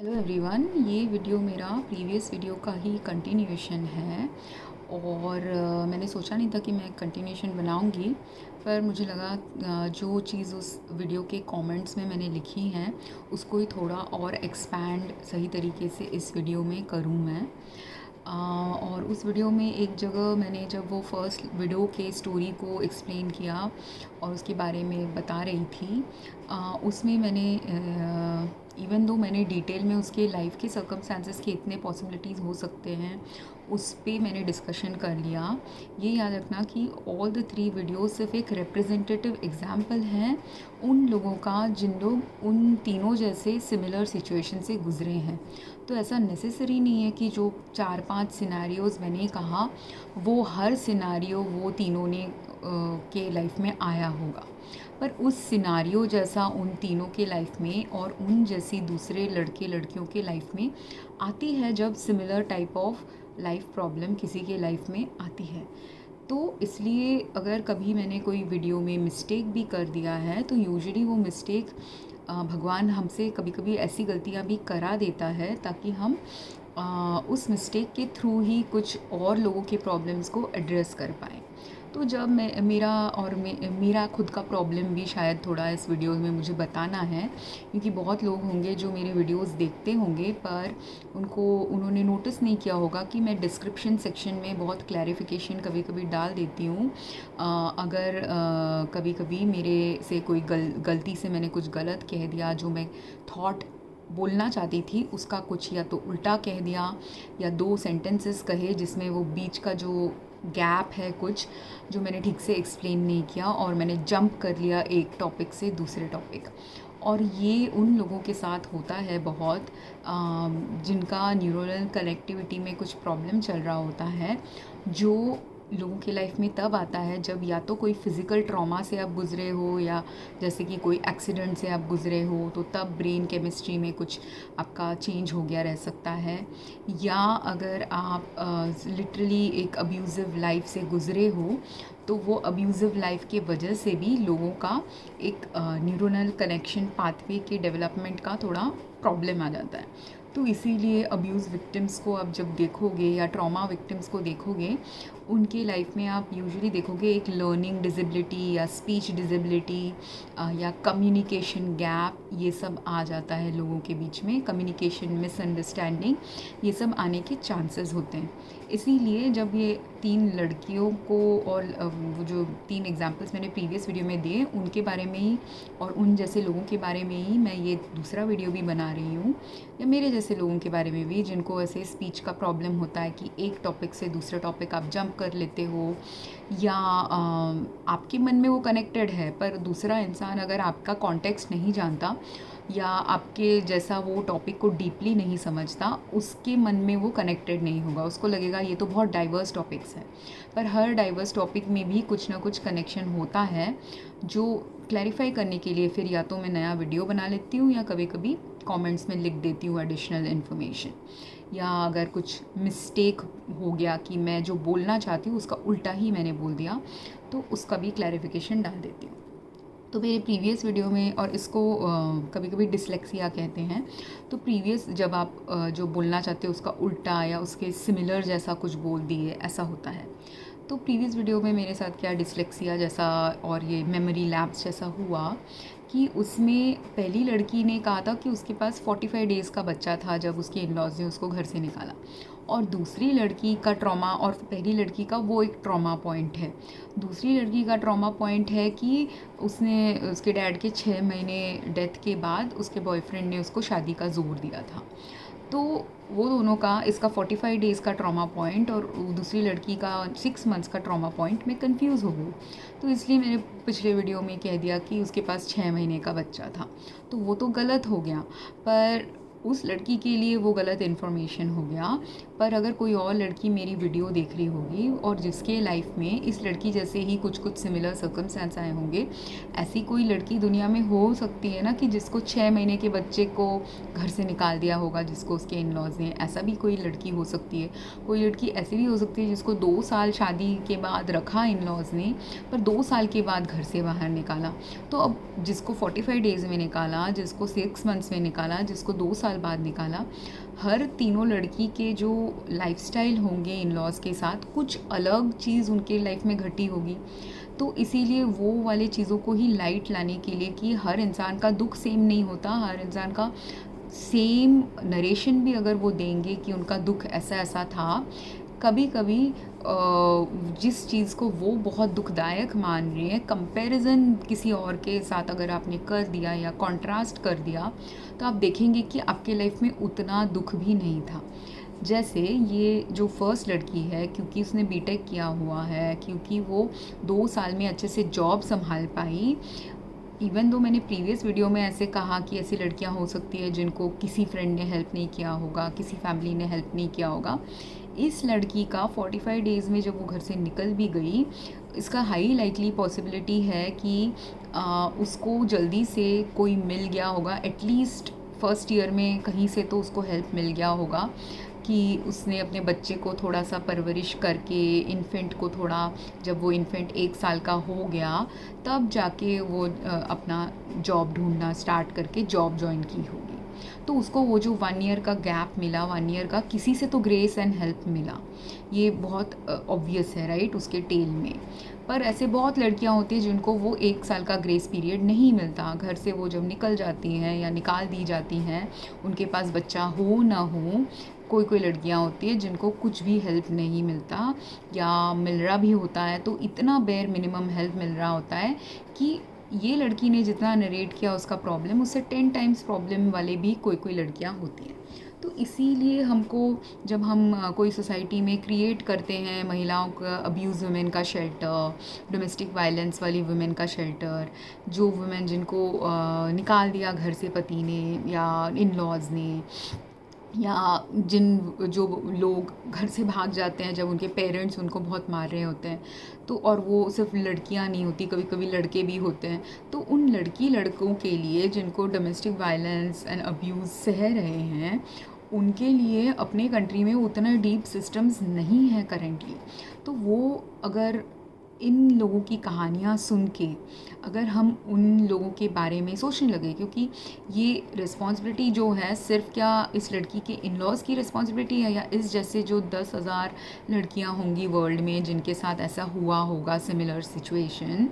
Hello everyone, ये video मेरा previous video का ही कंटिन्यूएशन है और मैंने सोचा नहीं था कि मैं कंटिन्यूएशन बनाऊंगी। पर मुझे लगा जो चीज़ उस वीडियो के कमेंट्स में मैंने लिखी हैं उसको ही थोड़ा और एक्सपैंड सही तरीके से इस वीडियो में करूँ मैं। और उस वीडियो में एक जगह मैंने जब वो फर्स्ट वीडियो के स्टोरी को एक्सप्लेन किया और उसके बारे में बता रही थी, उसमें मैंने इवन दो मैंने डिटेल में उसके लाइफ के सर्कमस्टांसेस के इतने पॉसिबिलिटीज़ हो सकते हैं उस पे मैंने डिस्कशन कर लिया। ये याद रखना कि ऑल द 3 वीडियोस सिर्फ एक रिप्रेजेंटेटिव एग्जांपल हैं उन लोगों का जिन लोग उन तीनों जैसे सिमिलर सिचुएशन से गुज़रे हैं। तो ऐसा नेसेसरी नहीं है कि जो 4-5 सिनेरियोज़ मैंने कहा वो हर सिनेरियो वो तीनों ने के लाइफ में आया होगा, पर उस सिनारियो जैसा उन तीनों के लाइफ में और उन जैसी दूसरे लड़के लड़कियों के लाइफ में आती है जब similar type of life problem किसी के लाइफ में आती है। तो इसलिए अगर कभी मैंने कोई वीडियो में मिस्टेक भी कर दिया है तो यूजुअली वो मिस्टेक भगवान हमसे कभी कभी ऐसी गलतियाँ भी करा देता है ताकि हम उस मिस्टेक के थ्रू ही कुछ और लोगों के प्रॉब्लम्स को एड्रेस कर पाएँ। तो जब मैं मेरा खुद का प्रॉब्लम भी शायद थोड़ा इस वीडियो में मुझे बताना है, क्योंकि बहुत लोग होंगे जो मेरे वीडियोस देखते होंगे पर उन्होंने नोटिस नहीं किया होगा कि मैं डिस्क्रिप्शन सेक्शन में बहुत क्लैरिफिकेशन कभी कभी डाल देती हूँ। अगर कभी कभी मेरे से कोई गलती से मैंने कुछ गलत कह दिया, जो मैं थॉट बोलना चाहती थी उसका कुछ या तो उल्टा कह दिया या 2 सेंटेंसेस कहे जिसमें वो बीच का जो गैप है कुछ जो मैंने ठीक से एक्सप्लेन नहीं किया और मैंने जंप कर लिया एक टॉपिक से दूसरे टॉपिक। और ये उन लोगों के साथ होता है बहुत जिनका न्यूरल कनेक्टिविटी में कुछ प्रॉब्लम चल रहा होता है, जो लोगों की लाइफ में तब आता है जब या तो कोई फिज़िकल ट्रॉमा से आप गुज़रे हो या जैसे कि कोई एक्सीडेंट से आप गुज़रे हो तो तब ब्रेन केमिस्ट्री में कुछ आपका चेंज हो गया रह सकता है, या अगर आप लिटरली एक अब्यूज़िव लाइफ से गुज़रे हो तो वो अब्यूज़िव लाइफ के वजह से भी लोगों का एक न्यूरोनल कनेक्शन पाथवे के डेवलपमेंट का थोड़ा प्रॉब्लम आ जाता है। तो इसीलिए अब्यूज़ विक्टिम्स को आप जब देखोगे या ट्रॉमा विक्टिम्स को देखोगे उनके लाइफ में आप यूजुअली देखोगे एक लर्निंग डिसेबिलिटी या स्पीच डिसेबिलिटी या कम्युनिकेशन गैप, ये सब आ जाता है लोगों के बीच में, कम्युनिकेशन मिसअंडरस्टैंडिंग, ये सब आने के चांसेस होते हैं। इसीलिए जब ये 3 लड़कियों को और वो जो 3 एग्जांपल्स मैंने प्रीवियस वीडियो में दिए उनके बारे में ही और उन जैसे लोगों के बारे में ही मैं ये दूसरा वीडियो भी बना रही हूँ, या मेरे जैसे लोगों के बारे में भी जिनको ऐसे स्पीच का प्रॉब्लम होता है कि एक टॉपिक से दूसरे टॉपिक आप जंप कर लेते हो, या आपके मन में वो कनेक्टेड है पर दूसरा इंसान अगर आपका कॉन्टेक्स्ट नहीं जानता या आपके जैसा वो टॉपिक को डीपली नहीं समझता, उसके मन में वो कनेक्टेड नहीं होगा, उसको लगेगा ये तो बहुत डाइवर्स टॉपिक्स है। पर हर डाइवर्स टॉपिक में भी कुछ ना कुछ कनेक्शन होता है, जो क्लैरिफाई करने के लिए फिर या तो मैं नया वीडियो बना लेती हूँ या कभी कभी कमेंट्स में लिख देती हूँ एडिशनल इन्फॉर्मेशन, या अगर कुछ मिस्टेक हो गया कि मैं जो बोलना चाहती हूँ उसका उल्टा ही मैंने बोल दिया तो उसका भी क्लैरिफिकेशन डाल देती हूँ। तो मेरे प्रीवियस वीडियो में, और इसको कभी कभी डिसलेक्सिया कहते हैं, तो प्रीवियस जब आप जो बोलना चाहते हो उसका उल्टा या उसके सिमिलर जैसा कुछ बोल दिए ऐसा होता है। तो प्रीवियस वीडियो में मेरे साथ क्या डिसलेक्सिया जैसा और ये मेमोरी लैप्स जैसा हुआ कि उसमें पहली लड़की ने कहा था कि उसके पास 45 डेज़ का बच्चा था जब उसके इन-लॉज़ ने उसको घर से निकाला, और दूसरी लड़की का ट्रॉमा, और पहली लड़की का वो एक ट्रॉमा पॉइंट है, दूसरी लड़की का ट्रॉमा पॉइंट है कि उसने उसके डैड के 6 महीने डेथ के बाद उसके बॉयफ्रेंड ने उसको शादी का ज़ोर दिया था। तो वो दोनों का, इसका 45 डेज़ का ट्रॉमा पॉइंट और दूसरी लड़की का 6 मंथ्स का ट्रॉमा पॉइंट में कंफ्यूज हो गई। तो इसलिए मैंने पिछले वीडियो में कह दिया कि उसके पास 6 महीने का बच्चा था, तो वो तो गलत हो गया, पर उस लड़की के लिए वो गलत इन्फॉर्मेशन हो गया। पर अगर कोई और लड़की मेरी वीडियो देख रही होगी और जिसके लाइफ में इस लड़की जैसे ही कुछ कुछ सिमिलर सर्कमस्टेंस आए होंगे, ऐसी कोई लड़की दुनिया में हो सकती है ना कि जिसको 6 महीने के बच्चे को घर से निकाल दिया होगा, जिसको उसके इन-लॉज़ ने, ऐसा भी कोई लड़की हो सकती है। कोई लड़की ऐसी भी हो सकती है जिसको 2 साल शादी के बाद रखा इन-लॉज़ ने, पर 2 साल के बाद घर से बाहर निकाला। तो अब जिसको 45 डेज़ में निकाला, जिसको 6 मंथ्स में निकाला, जिसको 2 साल साल बाद निकाला, हर तीनों लड़की के जो लाइफस्टाइल होंगे इन लॉज के साथ, कुछ अलग चीज़ उनके लाइफ में घटी होगी। तो इसीलिए वो वाले चीज़ों को ही लाइट लाने के लिए कि हर इंसान का दुख सेम नहीं होता, हर इंसान का सेम नरेशन भी अगर वो देंगे कि उनका दुख ऐसा ऐसा था, कभी कभी जिस चीज़ को वो बहुत दुखदायक मान रही है, कंपैरिजन किसी और के साथ अगर आपने कर दिया या कंट्रास्ट कर दिया, तो आप देखेंगे कि आपके लाइफ में उतना दुख भी नहीं था। जैसे ये जो फर्स्ट लड़की है, क्योंकि उसने बीटेक किया हुआ है, क्योंकि वो 2 साल में अच्छे से जॉब संभाल पाई, इवन दो मैंने प्रीवियस वीडियो में ऐसे कहा कि ऐसी लड़कियां हो सकती है जिनको किसी फ्रेंड ने हेल्प नहीं किया होगा, किसी फैमिली ने हेल्प नहीं किया होगा। इस लड़की का 45 डेज़ में जब वो घर से निकल भी गई, इसका हाई लाइकली पॉसिबिलिटी है कि उसको जल्दी से कोई मिल गया होगा, एटलीस्ट फर्स्ट ईयर में कहीं से तो उसको हेल्प मिल गया होगा कि उसने अपने बच्चे को थोड़ा सा परवरिश करके, इन्फेंट को थोड़ा, जब वो इन्फेंट 1 साल का हो गया तब जाके वो अपना जॉब ढूंढना स्टार्ट करके जॉब ज्वाइन की होगी। तो उसको वो जो 1 ईयर का गैप मिला, 1 ईयर का किसी से तो ग्रेस एंड हेल्प मिला, ये बहुत ऑब्वियस है राइट उसके टेल में। पर ऐसे बहुत लड़कियां होती हैं जिनको वो 1 साल का ग्रेस पीरियड नहीं मिलता। घर से वो जब निकल जाती हैं या निकाल दी जाती हैं, उनके पास बच्चा हो ना हो, कोई कोई लड़कियां होती है जिनको कुछ भी हेल्प नहीं मिलता, या मिल रहा भी होता है तो इतना बेयर मिनिमम हेल्प मिल रहा होता है कि ये लड़की ने जितना नरेट किया उसका प्रॉब्लम, उससे 10 टाइम्स प्रॉब्लम वाले भी कोई कोई लड़कियां होती हैं। तो इसीलिए हमको, जब हम कोई सोसाइटी में क्रिएट करते हैं महिलाओं का, अब्यूज़ वुमेन का शेल्टर, डोमेस्टिक वायलेंस वाली वुमेन का शेल्टर, जो वुमेन जिनको निकाल दिया घर से पति ने या इन लॉज ने, या जो लोग घर से भाग जाते हैं जब उनके पेरेंट्स उनको बहुत मार रहे होते हैं, तो और वो सिर्फ लड़कियां नहीं होती, कभी कभी लड़के भी होते हैं, तो उन लड़कों के लिए जिनको डोमेस्टिक वायलेंस एंड अब्यूज़ सह रहे हैं, उनके लिए अपने कंट्री में उतना डीप सिस्टम्स नहीं है करेंटली। तो वो अगर इन लोगों की कहानियाँ सुन के अगर हम उन लोगों के बारे में सोचने लगे, क्योंकि ये रिस्पॉन्सिबिलिटी जो है सिर्फ क्या इस लड़की के इन लॉज़ की रिस्पॉन्सिबिलिटी है, या इस जैसे जो 10,000 लड़कियां होंगी वर्ल्ड में जिनके साथ ऐसा हुआ होगा सिमिलर सिचुएशन,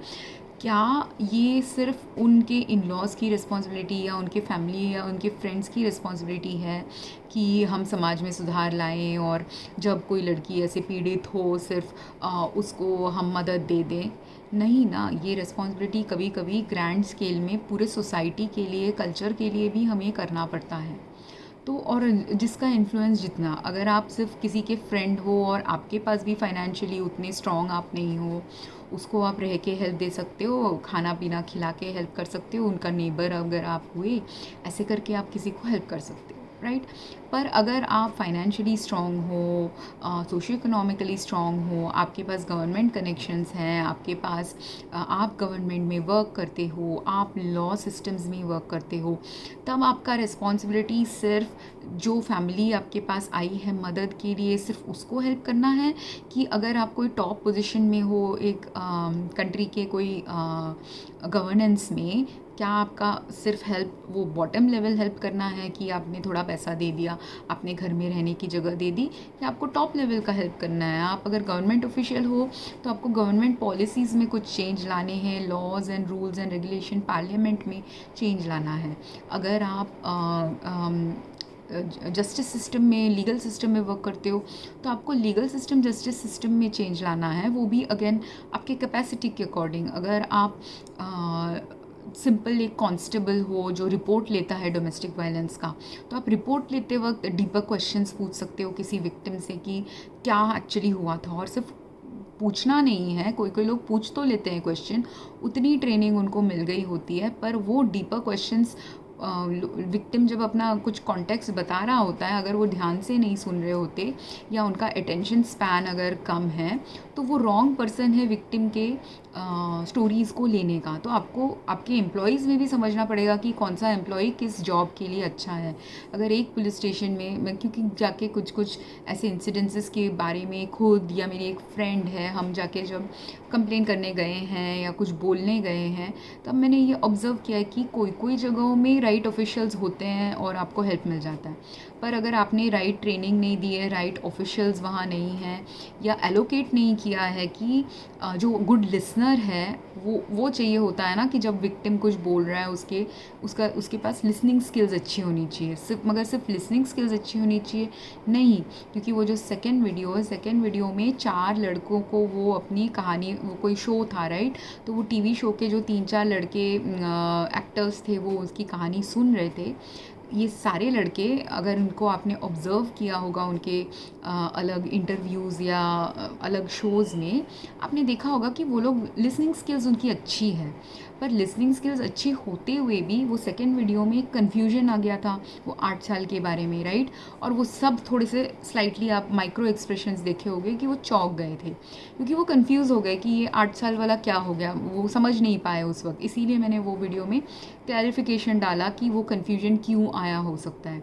क्या ये सिर्फ उनके इन लॉज़ की रिस्पॉन्सिबिलिटी या उनके फैमिली या उनके फ्रेंड्स की रिस्पॉन्सिबिलिटी है कि हम समाज में सुधार लाएं, और जब कोई लड़की ऐसे पीड़ित हो सिर्फ उसको हम मदद दे दें? नहीं ना, ये रिस्पॉन्सिबिलिटी कभी कभी ग्रैंड स्केल में पूरे सोसाइटी के लिए, कल्चर के लिए भी हमें करना पड़ता है। तो और जिसका इन्फ्लुएंस जितना, अगर आप सिर्फ किसी के फ्रेंड हो और आपके पास भी फाइनेंशियली उतने स्ट्रॉन्ग आप नहीं हो, उसको आप रह के हेल्प दे सकते हो, खाना पीना खिला के हेल्प कर सकते हो, उनका नेबर अगर आप हुए, ऐसे करके आप किसी को हेल्प कर सकते हो राइट। पर अगर आप फाइनेंशियली स्ट्रॉन्ग हो, सोशो इकोनॉमिकली स्ट्रॉन्ग हो, आपके पास गवर्नमेंट कनेक्शंस हैं, आपके पास आप गवर्नमेंट में वर्क करते हो, आप लॉ सिस्टम्स में वर्क करते हो, तब आपका रिस्पॉन्सिबिलिटी सिर्फ जो फैमिली आपके पास आई है मदद के लिए सिर्फ उसको हेल्प करना है, कि अगर आप कोई टॉप पोजीशन में हो एक कंट्री के कोई गवर्नेंस में, क्या आपका सिर्फ हेल्प वो बॉटम लेवल हेल्प करना है कि आपने थोड़ा पैसा दे दिया, आपने घर में रहने की जगह दे दी, या आपको टॉप लेवल का हेल्प करना है? आप अगर गवर्नमेंट ऑफिशियल हो तो आपको गवर्नमेंट पॉलिसीज़ में कुछ चेंज लाने हैं, laws and rules and regulation parliament में चेंज लाना है। अगर आप जस्टिस सिस्टम में, लीगल सिस्टम में वर्क करते हो तो आपको लीगल सिस्टम, जस्टिस सिस्टम में चेंज लाना है, वो भी अगेन आपके कैपेसिटी के अकॉर्डिंग। अगर आप सिंपल एक कांस्टेबल हो जो रिपोर्ट लेता है डोमेस्टिक वायलेंस का, तो आप रिपोर्ट लेते वक्त डीपर क्वेश्चंस पूछ सकते हो किसी विक्टिम से कि क्या एक्चुअली हुआ था। और सिर्फ पूछना नहीं है, कोई कोई लोग पूछ तो लेते हैं क्वेश्चन, उतनी ट्रेनिंग उनको मिल गई होती है, पर वो डीपर क्वेश्चंस विक्टिम जब अपना कुछ कॉन्टेक्स्ट बता रहा होता है, अगर वो ध्यान से नहीं सुन रहे होते या उनका अटेंशन स्पैन अगर कम है, तो वो रॉन्ग पर्सन है विक्टिम के स्टोरीज़ को लेने का। तो आपको आपके एम्प्लॉयज़ में भी समझना पड़ेगा कि कौन सा एम्प्लॉय किस जॉब के लिए अच्छा है। अगर एक पुलिस स्टेशन में मैं क्योंकि जाके कुछ ऐसे इंसिडेंसेस के बारे में खुद या मेरी एक फ्रेंड है, हम जाके जब कंप्लेन करने गए हैं या कुछ बोलने गए हैं, तब मैंने ये ऑब्ज़र्व किया है कि कोई कोई जगहों में राइट ऑफिशियल्स होते हैं और आपको हेल्प मिल जाता है। पर अगर आपने राइट ट्रेनिंग नहीं दी है, राइट ऑफिशियल्स वहाँ नहीं हैं, या एलोकेट नहीं किया है कि जो गुड लिसनर है वो चाहिए होता है ना, कि जब विक्टिम कुछ बोल रहा है उसके पास लिसनिंग स्किल्स अच्छी होनी चाहिए। मगर सिर्फ लिसनिंग स्किल्स अच्छी होनी चाहिए नहीं, क्योंकि वो जो सेकेंड वीडियो है, सेकेंड वीडियो में 4 लड़कों को वो अपनी कहानी, वो कोई शो था राइट, तो वो टीवी शो के जो 3-4 लड़के एक्टर्स थे वो उसकी कहानी सुन रहे थे। ये सारे लड़के, अगर उनको आपने ऑब्ज़र्व किया होगा उनके अलग इंटरव्यूज़ या अलग शोज़ में, आपने देखा होगा कि वो लोग लिसनिंग स्किल्स उनकी अच्छी है। पर लिसनिंग स्किल्स अच्छी होते हुए भी वो सेकेंड वीडियो में कन्फ्यूजन आ गया था वो 8 साल के बारे में राइट, और वो सब थोड़े से स्लाइटली आप माइक्रो एक्सप्रेशंस देखे होंगे कि वो चौंक गए थे, क्योंकि वो कंफ्यूज हो गए कि ये 8 साल वाला क्या हो गया, वो समझ नहीं पाए उस वक्त। इसीलिए मैंने वो वीडियो में क्लैरिफिकेशन डाला कि वो कन्फ्यूजन क्यों आया हो सकता है,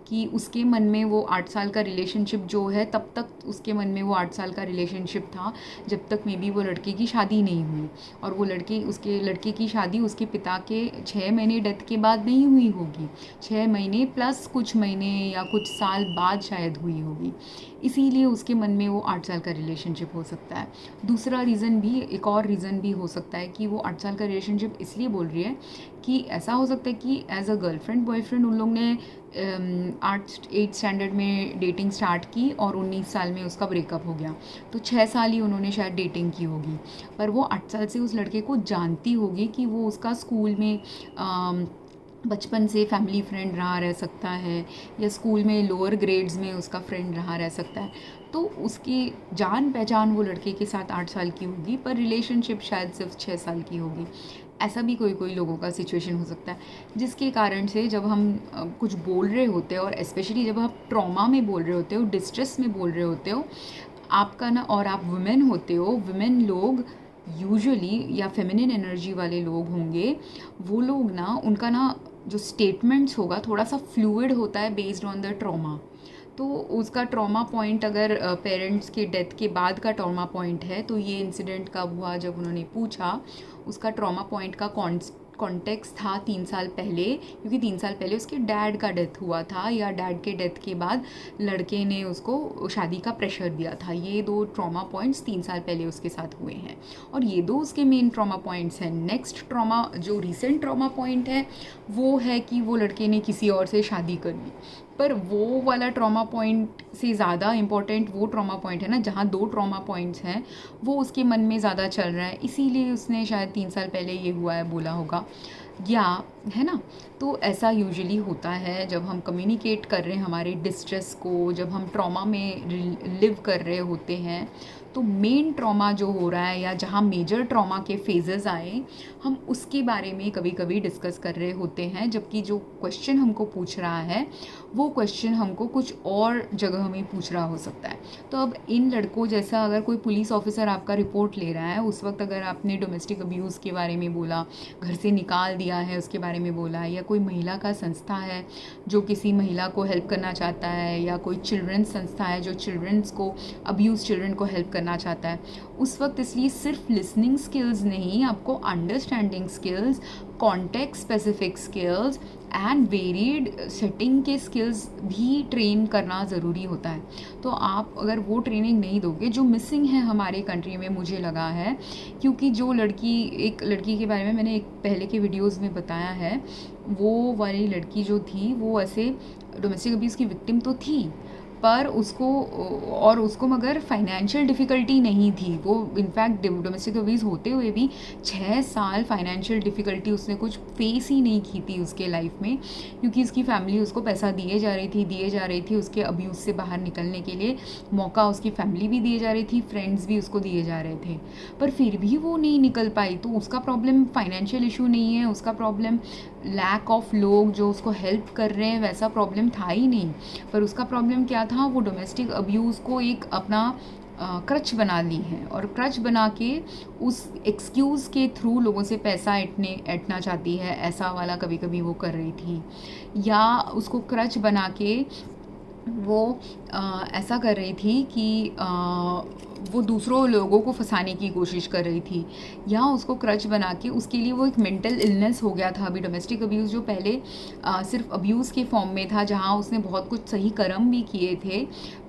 कि उसके मन में वो 8 साल का रिलेशनशिप जो है, तब तक उसके मन में वो 8 साल का रिलेशनशिप था जब तक मे बी वो लड़के की शादी नहीं हुई, और वो उसके लड़के की शादी उसके पिता के 6 महीने डेथ के बाद नहीं हुई होगी, 6 महीने प्लस कुछ महीने या कुछ साल बाद शायद हुई होगी। इसीलिए उसके मन में वो 8 साल का रिलेशनशिप हो सकता है। दूसरा रीज़न भी, एक और रीज़न भी हो सकता है कि वो 8 साल का रिलेशनशिप इसलिए बोल रही है कि ऐसा हो सकता है कि एज अ गर्लफ्रेंड बॉयफ्रेंड उन लोग ने 8 स्टैंडर्ड में डेटिंग स्टार्ट की और 19 साल में उसका ब्रेकअप हो गया, तो 6 साल ही उन्होंने शायद डेटिंग की होगी। पर वो 8 साल से उस लड़के को जानती होगी कि वो उसका स्कूल में बचपन से फैमिली फ्रेंड रहा रह सकता है, या स्कूल में लोअर ग्रेड्स में उसका फ्रेंड रहा रह सकता है, तो उसकी जान पहचान वो लड़के के साथ 8 साल की होगी, पर रिलेशनशिप शायद सिर्फ 6 साल की होगी। ऐसा भी कोई लोगों का सिचुएशन हो सकता है, जिसके कारण से जब हम कुछ बोल रहे होते हैं, और स्पेशली जब आप ट्रॉमा में बोल रहे होते हो, डिस्ट्रेस में बोल रहे होते हो, आपका ना, और आप वुमेन होते हो, वुमेन लोग यूजुअली, या फेमिनिन एनर्जी वाले लोग होंगे, वो लोग ना, उनका ना जो स्टेटमेंट्स होगा थोड़ा सा फ्लूइड होता है बेस्ड ऑन द ट्रॉमा। तो उसका ट्रॉमा पॉइंट अगर पेरेंट्स के डेथ के बाद का ट्रॉमा पॉइंट है, तो ये इंसिडेंट कब हुआ, जब उन्होंने पूछा, उसका ट्रॉमा पॉइंट का कॉन्टेक्स्ट था 3 साल पहले, क्योंकि 3 साल पहले उसके डैड का डेथ हुआ था, या डैड के डेथ के बाद लड़के ने उसको शादी का प्रेशर दिया था। ये 2 ट्रॉमा पॉइंट्स 3 साल पहले उसके साथ हुए हैं, और ये 2 उसके मेन ट्रॉमा पॉइंट्स हैं। नेक्स्ट ट्रॉमा, जो रिसेंट ट्रॉमा पॉइंट है, वो है कि वो लड़के ने किसी और से शादी कर ली। पर वो वाला ट्रॉमा पॉइंट से ज़्यादा इम्पॉर्टेंट वो ट्रॉमा पॉइंट है ना, जहाँ 2 ट्रॉमा पॉइंट्स हैं, वो उसके मन में ज़्यादा चल रहा है, इसीलिए उसने शायद 3 साल पहले ये हुआ है बोला होगा, या है ना। तो ऐसा यूजुअली होता है जब हम कम्युनिकेट कर रहे हैं हमारे डिस्ट्रेस को, जब हम ट्रॉमा में लिव कर रहे होते हैं, तो मेन ट्रॉमा जो हो रहा है, या जहाँ मेजर ट्रॉमा के फेजेस आए, हम उसके बारे में कभी कभी डिस्कस कर रहे होते हैं, जबकि जो क्वेश्चन हमको पूछ रहा है वो क्वेश्चन हमको कुछ और जगह में पूछ रहा हो सकता है। तो अब इन लड़कों जैसा, अगर कोई पुलिस ऑफिसर आपका रिपोर्ट ले रहा है, उस वक्त अगर आपने डोमेस्टिक अब्यूज़ के बारे में बोला, घर से निकाल दिया है उसके बारे में बोला, या कोई महिला का संस्था है जो किसी महिला को हेल्प करना चाहता है, या कोई चिल्ड्रंस संस्था है जो चिल्ड्रंस को, अब्यूज़ चिल्ड्रन को हेल्प करना चाहता है, उस वक्त इसलिए सिर्फ लिसनिंग स्किल्स नहीं, आपको understanding skills, context specific skills and varied setting के स्किल्स भी ट्रेन करना ज़रूरी होता है। तो आप अगर वो ट्रेनिंग नहीं दोगे, जो मिसिंग है हमारे कंट्री में मुझे लगा है, क्योंकि जो एक लड़की के बारे में मैंने एक पहले के वीडियोस में बताया है, वो वाली लड़की जो थी वो ऐसे डोमेस्टिक अब्यूज़ की विक्टिम तो थी, पर उसको मगर फाइनेंशियल डिफ़िकल्टी नहीं थी। वो इनफैक्ट डोमेस्टिक अब्यूज़ होते हुए भी 6 साल फाइनेंशियल डिफ़िकल्टी उसने कुछ फेस ही नहीं की थी उसके लाइफ में, क्योंकि उसकी फैमिली उसको पैसा दिए जा रही थी उसके अब्यूज़ से बाहर निकलने के लिए, मौका उसकी फैमिली भी दिए जा रही थी, फ्रेंड्स भी उसको दिए जा रहे थे, पर फिर भी वो नहीं निकल पाई। तो उसका प्रॉब्लम फाइनेंशियल इशू नहीं है, उसका प्रॉब्लम लैक ऑफ लोग जो उसको हेल्प कर रहे हैं, वैसा प्रॉब्लम था ही नहीं। पर उसका प्रॉब्लम क्या था, वो डोमेस्टिक अब्यूज़ को एक अपना क्रच बना ली है, और क्रच बना के उस एक्सक्यूज़ के थ्रू लोगों से पैसा ऐंठना चाहती है, ऐसा वाला कभी कभी वो कर रही थी, या उसको क्रच बना के वो ऐसा कर रही थी कि वो दूसरों लोगों को फंसाने की कोशिश कर रही थी, या उसको क्रच बना के उसके लिए वो एक मेंटल इलनेस हो गया था। अभी डोमेस्टिक अब्यूज़ जो पहले सिर्फ अब्यूज़ के फॉर्म में था, जहाँ उसने बहुत कुछ सही कर्म भी किए थे,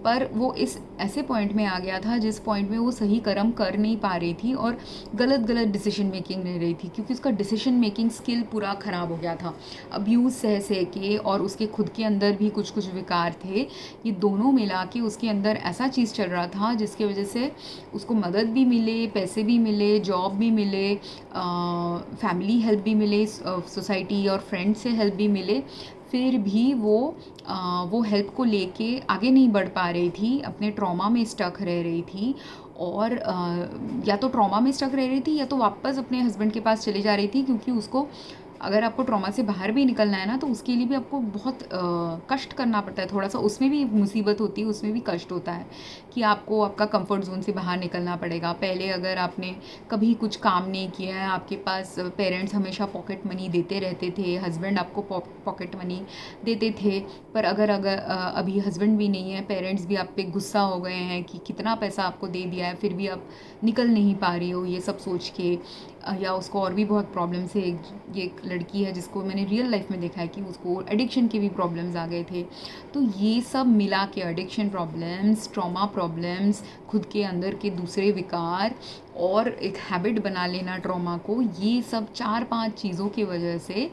पर वो इस ऐसे पॉइंट में आ गया था जिस पॉइंट में वो सही कर्म कर नहीं पा रही थी और गलत गलत डिसीजन मेकिंग ले रही थी, क्योंकि उसका डिसीजन मेकिंग स्किल पूरा ख़राब हो गया था अब्यूज़ सह सह के, और उसके खुद के अंदर भी कुछ कुछ विकार थे। ये दोनों मिला के उसके अंदर ऐसा चीज़ चल रहा था जिसकी वजह से उसको मदद भी मिले, पैसे भी मिले, जॉब भी मिले, फैमिली हेल्प भी मिले, सोसाइटी और फ्रेंड से हेल्प भी मिले, फिर भी वो हेल्प को लेके आगे नहीं बढ़ पा रही थी, अपने ट्रॉमा में स्टक रह रही थी। और या तो ट्रॉमा में स्टक रह रही थी या तो वापस अपने हस्बैंड के पास चली जा रही थी, क्योंकि उसको अगर आपको ट्रॉमा से बाहर भी निकलना है ना, तो उसके लिए भी आपको बहुत कष्ट करना पड़ता है, थोड़ा सा उसमें भी मुसीबत होती है, उसमें भी कष्ट होता है कि आपको आपका कंफर्ट जोन से बाहर निकलना पड़ेगा। पहले अगर आपने कभी कुछ काम नहीं किया है, आपके पास पेरेंट्स हमेशा पॉकेट मनी देते रहते थे, हस्बैंड आपको पॉकेट मनी देते थे, पर अगर अभी हस्बैंड भी नहीं है, पेरेंट्स भी आप पे गुस्सा हो गए हैं कि कितना पैसा आपको दे दिया है, फिर भी आप निकल नहीं पा रही हो, ये सब सोच के, या उसको और भी बहुत प्रॉब्लम्स है। ये एक लड़की है जिसको मैंने रियल लाइफ में देखा है कि उसको एडिक्शन के भी प्रॉब्लम्स आ गए थे। तो ये सब मिला के एडिक्शन प्रॉब्लम्स, ट्रॉमा प्रॉब्लम्स, खुद के अंदर के दूसरे विकार और एक हैबिट बना लेना ट्रॉमा को, ये सब 4-5 चीज़ों की वजह से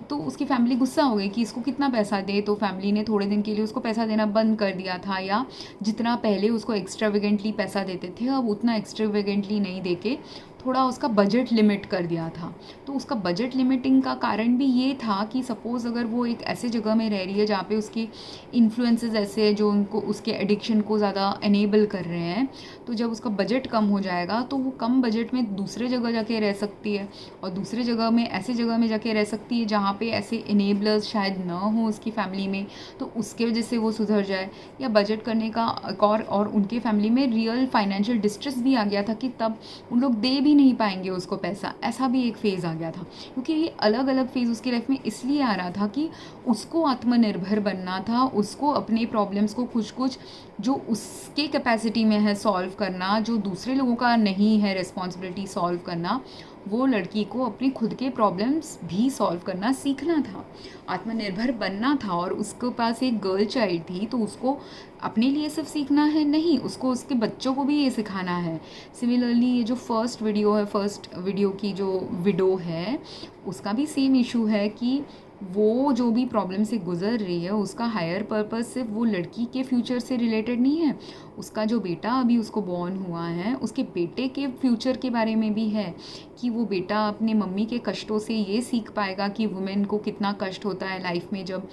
तो उसकी फैमिली गुस्सा हो गई कि इसको कितना पैसा दे। तो फैमिली ने थोड़े दिन के लिए उसको पैसा देना बंद कर दिया था, या जितना पहले उसको एक्स्ट्रावेगेंटली पैसा देते थे अब उतना एक्स्ट्रावेगेंटली नहीं देके थोड़ा उसका बजट लिमिट कर दिया था। तो उसका बजट लिमिटिंग का कारण भी ये था कि सपोज़ अगर वो एक ऐसे जगह में रह रही है जहाँ पे उसके इन्फ्लुएंसेस ऐसे हैं जो उनको उसके एडिक्शन को ज़्यादा एनेबल कर रहे हैं, तो जब उसका बजट कम हो जाएगा तो वो कम बजट में दूसरे जगह जाके रह सकती है, और दूसरे जगह में ऐसे जगह में जाके रह सकती है जहाँ पे ऐसे इनेबलर्स शायद ना हो उसकी फैमिली में, तो उसके वजह से वो सुधर जाए। या बजट करने का एक और उनके फैमिली में रियल फाइनेंशियल डिस्ट्रेस भी आ गया था कि तब उन लोग दे भी नहीं पाएंगे उसको पैसा, ऐसा भी एक फ़ेज़ आ गया था। क्योंकि ये अलग अलग फेज़ उसकी लाइफ में इसलिए आ रहा था कि उसको आत्मनिर्भर बनना था, उसको अपने प्रॉब्लम्स को कुछ कुछ जो उसके कैपेसिटी में है सॉल्व करना, जो दूसरे लोगों का नहीं है रिस्पॉन्सिबिलिटी सॉल्व करना, वो लड़की को अपने खुद के प्रॉब्लम्स भी सॉल्व करना सीखना था, आत्मनिर्भर बनना था। और उसके पास एक गर्ल चाइल्ड थी, तो उसको अपने लिए सिर्फ सीखना है नहीं, उसको उसके बच्चों को भी ये सिखाना है। सिमिलरली ये जो फर्स्ट वीडियो की जो विडो है, उसका भी सेम इशू है कि वो जो भी प्रॉब्लम से गुजर रही है उसका हायर पर्पस सिर्फ वो लड़की के फ्यूचर से रिलेटेड नहीं है, उसका जो बेटा अभी उसको बॉर्न हुआ है उसके बेटे के फ्यूचर के बारे में भी है, कि वो बेटा अपने मम्मी के कष्टों से ये सीख पाएगा कि वुमेन को कितना कष्ट होता है लाइफ में जब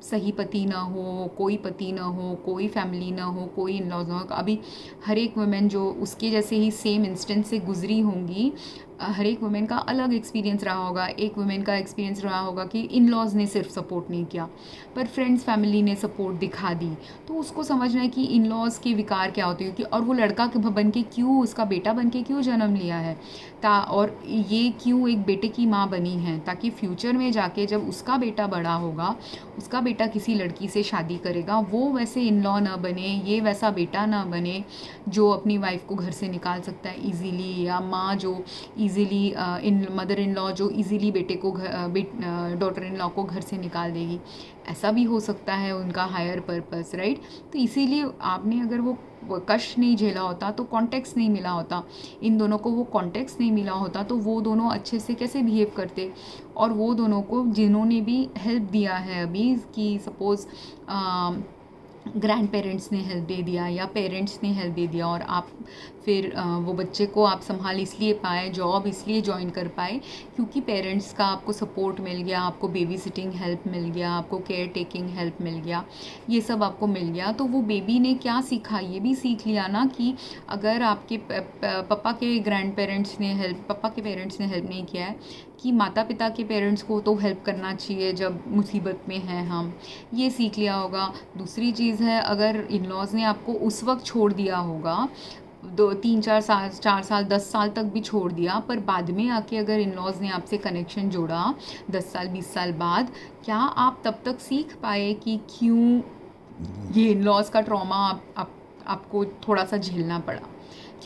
सही पति ना हो, कोई पति ना हो, कोई फैमिली ना हो, कोई इन लॉज ना हो। अभी हर एक वुमेन जो उसके जैसे ही सेम इंस्टेंस से गुजरी होंगी, हर एक वुमेन का अलग एक्सपीरियंस रहा होगा। एक वुमेन का एक्सपीरियंस रहा होगा कि इन लॉज ने सिर्फ सपोर्ट नहीं किया, पर फ्रेंड्स फैमिली ने सपोर्ट दिखा दी, तो उसको समझना है कि इन लॉज के विकार क्या होते हैं कि, और वो लड़का बन के क्यों, उसका बेटा बन के क्यों जन्म लिया है, और ये क्यों एक बेटे की माँ बनी है, ताकि फ्यूचर में जाके जब उसका बेटा बड़ा होगा, उसका बेटा किसी लड़की से शादी करेगा, वो वैसे इन लॉ ना बने, ये वैसा बेटा ना बने जो अपनी वाइफ को घर से निकाल सकता है ईजीली, या माँ जो ईज़िली मदर इन लॉ जो ईज़िली बेटे को डॉटर इन लॉ को घर से निकाल देगी। ऐसा भी हो सकता है उनका हायर पर्पस, राइट। तो इसीलिए आपने अगर वो कष्ट नहीं झेला होता, तो कॉन्टेक्स्ट नहीं मिला होता, इन दोनों को वो कॉन्टेक्स्ट नहीं मिला होता, तो वो दोनों अच्छे से कैसे बिहेव करते। और वो दोनों को जिन्होंने भी हेल्प दिया है अभी, कि सपोज़ ग्रैंड पेरेंट्स ने हेल्प दे दिया या पेरेंट्स ने हेल्प दे दिया, और आप फिर वो बच्चे को आप संभाल इसलिए पाए, जॉब इसलिए ज्वाइन कर पाए क्योंकि पेरेंट्स का आपको सपोर्ट मिल गया, आपको बेबी सिटिंग हेल्प मिल गया, आपको केयर टेकिंग हेल्प मिल गया, ये सब आपको मिल गया। तो वो बेबी ने क्या सीखा, ये भी सीख लिया ना कि अगर आपके पापा के पेरेंट्स ने हेल्प नहीं किया है, कि माता पिता के पेरेंट्स को तो हेल्प करना चाहिए जब मुसीबत में हैं हम, ये सीख लिया होगा। दूसरी चीज़ है, अगर इन लॉज ने आपको उस वक्त छोड़ दिया होगा, 4 साल 10 साल तक भी छोड़ दिया, पर बाद में आके अगर इन लॉज ने आपसे कनेक्शन जोड़ा 10 साल 20 साल बाद, क्या आप तब तक सीख पाए कि क्यों ये इन लॉज का ट्रॉमा आपको थोड़ा सा झेलना पड़ा।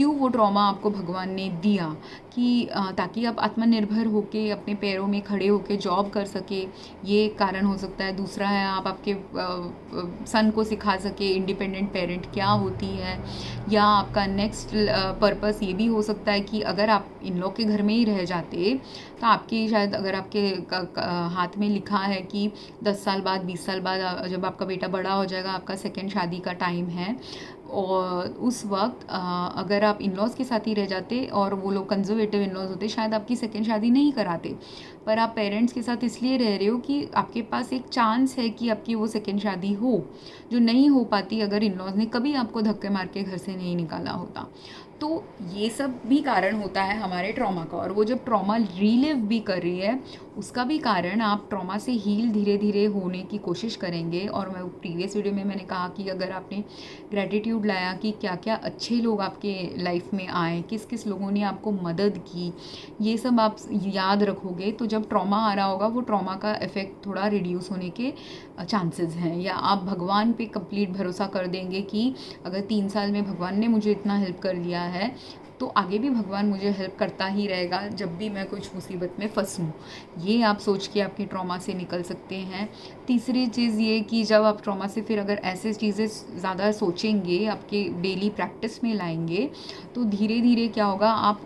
क्यों वो ट्रॉमा आपको भगवान ने दिया, कि ताकि आप आत्मनिर्भर होके अपने पैरों में खड़े होके जॉब कर सके, ये कारण हो सकता है। दूसरा है आप आपके सन को सिखा सके इंडिपेंडेंट पेरेंट क्या होती है। या आपका नेक्स्ट पर्पस ये भी हो सकता है कि अगर आप इन लॉ के घर में ही रह जाते तो आपकी शायद, अगर आपके हाथ में लिखा है कि 10 साल बाद 20 साल बाद जब आपका बेटा बड़ा हो जाएगा, आपका सेकेंड शादी का टाइम है, और उस वक्त अगर आप इन लॉज़ के साथ ही रह जाते और वो लोग कंजर्वेटिव इन लॉज़ होते, शायद आपकी सेकेंड शादी नहीं कराते। पर आप पेरेंट्स के साथ इसलिए रह रहे हो कि आपके पास एक चांस है कि आपकी वो सेकेंड शादी हो, जो नहीं हो पाती अगर इन लॉज़ ने कभी आपको धक्के मार के घर से नहीं निकाला होता। तो ये सब भी कारण होता है हमारे ट्रॉमा का। और वो जब ट्रॉमा रीलिव भी कर रही है, उसका भी कारण, आप ट्रॉमा से हील धीरे धीरे होने की कोशिश करेंगे। और मैं प्रीवियस वीडियो में मैंने कहा कि अगर आपने ग्रैटिट्यूड लाया कि क्या क्या अच्छे लोग आपके लाइफ में आए, किस किस लोगों ने आपको मदद की, ये सब आप याद रखोगे, तो जब ट्रॉमा आ रहा होगा वो ट्रॉमा का इफ़ेक्ट थोड़ा रिड्यूस होने के चांसेस हैं। या आप भगवान पे कंप्लीट भरोसा कर देंगे कि अगर 3 साल में भगवान ने मुझे इतना हेल्प कर लिया है तो आगे भी भगवान मुझे हेल्प करता ही रहेगा जब भी मैं कुछ मुसीबत में फंसूँ। ये आप सोच के आपके ट्रॉमा से निकल सकते हैं। तीसरी चीज़ ये कि जब आप ट्रॉमा से फिर अगर ऐसे चीज़ें ज़्यादा सोचेंगे, आपके डेली प्रैक्टिस में लाएंगे, तो धीरे धीरे क्या होगा, आप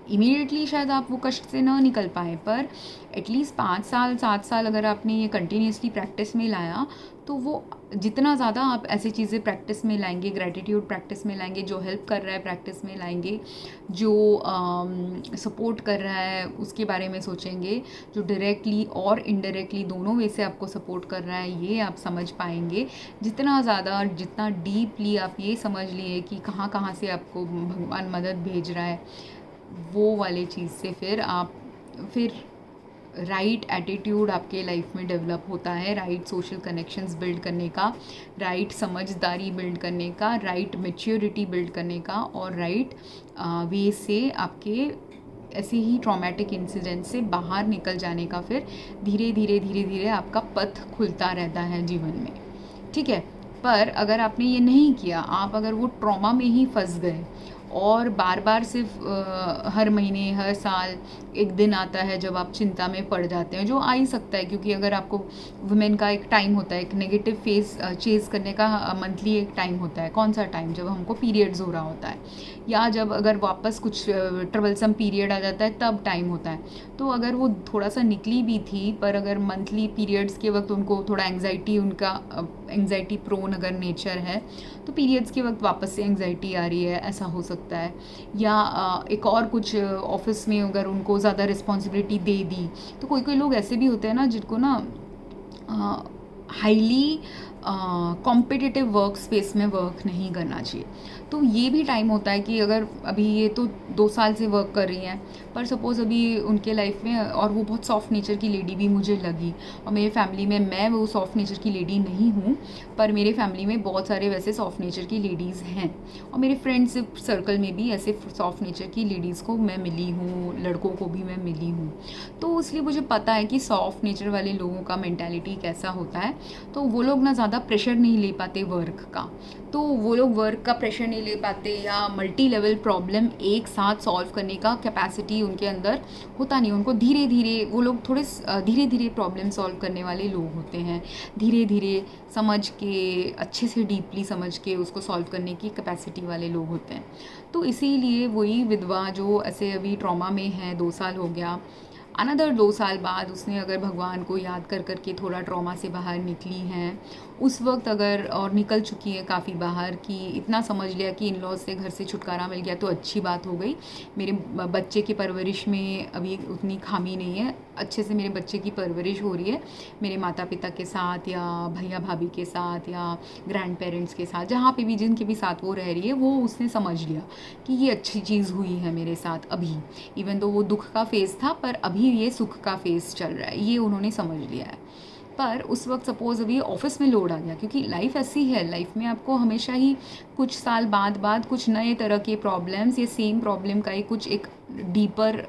इमीडिएटली शायद आप वो कष्ट से ना निकल पाए, पर एटलीस्ट 5 साल 7 साल अगर आपने ये कंटिन्यूसली प्रैक्टिस में लाया, तो वो जितना ज़्यादा आप ऐसी चीज़ें प्रैक्टिस में लाएंगे, ग्रैटिट्यूड प्रैक्टिस में लाएंगे, जो हेल्प कर रहा है प्रैक्टिस में लाएंगे, जो सपोर्ट कर रहा है उसके बारे में सोचेंगे, जो डायरेक्टली और इनडायरेक्टली दोनों वे से आपको सपोर्ट कर रहा है, ये आप समझ पाएंगे। जितना ज़्यादा, जितना डीपली आप ये समझ लिए कि कहाँ कहाँ से आपको भगवान मदद भेज रहा है, वो वाले चीज़ से फिर राइट एटीट्यूड आपके लाइफ में डेवलप होता है, राइट सोशल कनेक्शंस बिल्ड करने का, राइट समझदारी बिल्ड करने का, राइट मैच्योरिटी बिल्ड करने का, और राइट वे से आपके ऐसे ही ट्रॉमेटिक इंसिडेंट से बाहर निकल जाने का फिर धीरे धीरे आपका पथ खुलता रहता है जीवन में। ठीक है। पर अगर आपने ये नहीं किया, आप अगर वो ट्रॉमा में ही फंस गए और बार बार सिर्फ हर महीने हर साल एक दिन आता है जब आप चिंता में पड़ जाते हैं, जो आ ही सकता है, क्योंकि अगर आपको वुमेन का एक टाइम होता है, एक नेगेटिव फेस चेज़ करने का मंथली एक टाइम होता है। कौन सा टाइम? जब हमको पीरियड्स हो रहा होता है, या जब अगर वापस कुछ ट्रबलसम पीरियड आ जाता है तब टाइम होता है। तो अगर वो थोड़ा सा निकली भी थी, पर अगर मंथली पीरियड्स के वक्त उनको थोड़ा एंग्जाइटी, उनका एंग्जाइटी प्रोन अगर नेचर है, तो पीरियड्स के वक्त वापस से एंग्जाइटी आ रही है, ऐसा हो सकता है। या एक और कुछ ऑफिस में अगर उनको ज़्यादा रिस्पॉन्सिबिलिटी दे दी, तो कोई कोई लोग ऐसे भी होते हैं ना जिनको ना हाईली कॉम्पिटिटिव वर्क स्पेस में वर्क नहीं करना चाहिए। तो ये भी टाइम होता है कि अगर अभी ये तो 2 साल से वर्क कर रही हैं, पर सपोज़ अभी उनके लाइफ में, और वो बहुत सॉफ्ट नेचर की लेडी भी मुझे लगी, और मेरे फैमिली में, मैं वो सॉफ्ट नेचर की लेडी नहीं हूँ, पर मेरे फैमिली में बहुत सारे वैसे सॉफ्ट नेचर की लेडीज़ हैं, और मेरे फ्रेंड्स सर्कल में भी ऐसे सॉफ्ट नेचर की लेडीज़ को मैं मिली हूँ, लड़कों को भी मैं मिली हूँ। तो इसलिए मुझे पता है कि सॉफ्ट नेचर वाले लोगों का मेंटालिटी कैसा होता है। तो वो लोग ना ज़्यादा प्रेशर नहीं ले पाते वर्क का, तो वो लोग वर्क का प्रेशर नहीं ले पाते, या मल्टी लेवल प्रॉब्लम एक साथ सॉल्व करने का कैपेसिटी उनके अंदर होता नहीं। उनको धीरे धीरे, वो लोग थोड़े धीरे धीरे प्रॉब्लम सॉल्व करने वाले लोग होते हैं, धीरे धीरे समझ के, अच्छे से डीपली समझ के उसको सॉल्व करने की कैपेसिटी वाले लोग होते हैं। तो इसीलिए वही विधवा जो ऐसे अभी ट्रॉमा में है, 2 साल हो गया, अनदर 2 साल बाद उसने अगर भगवान को याद कर करके थोड़ा ट्रॉमा से बाहर निकली हैं, उस वक्त अगर, और निकल चुकी है काफ़ी बाहर, कि इतना समझ लिया कि इन लॉज से घर से छुटकारा मिल गया तो अच्छी बात हो गई। मेरे बच्चे की परवरिश में अभी उतनी खामी नहीं है, अच्छे से मेरे बच्चे की परवरिश हो रही है, मेरे माता पिता के साथ या भैया भाभी के साथ या ग्रैंड पेरेंट्स के साथ, जहाँ पे भी, जिनके भी साथ वो रह रही है, वो उसने समझ लिया कि ये अच्छी चीज़ हुई है मेरे साथ अभी। इवन तो वो दुख का फेज़ था, पर अभी ये सुख का फेज़ चल रहा है, ये उन्होंने समझ लिया है। पर उस वक्त सपोज़ अभी ऑफिस में लोड आ गया, क्योंकि लाइफ ऐसी है, लाइफ में आपको हमेशा ही कुछ साल बाद कुछ नए तरह के प्रॉब्लम्स या सेम प्रॉब्लम का ही कुछ एक डीपर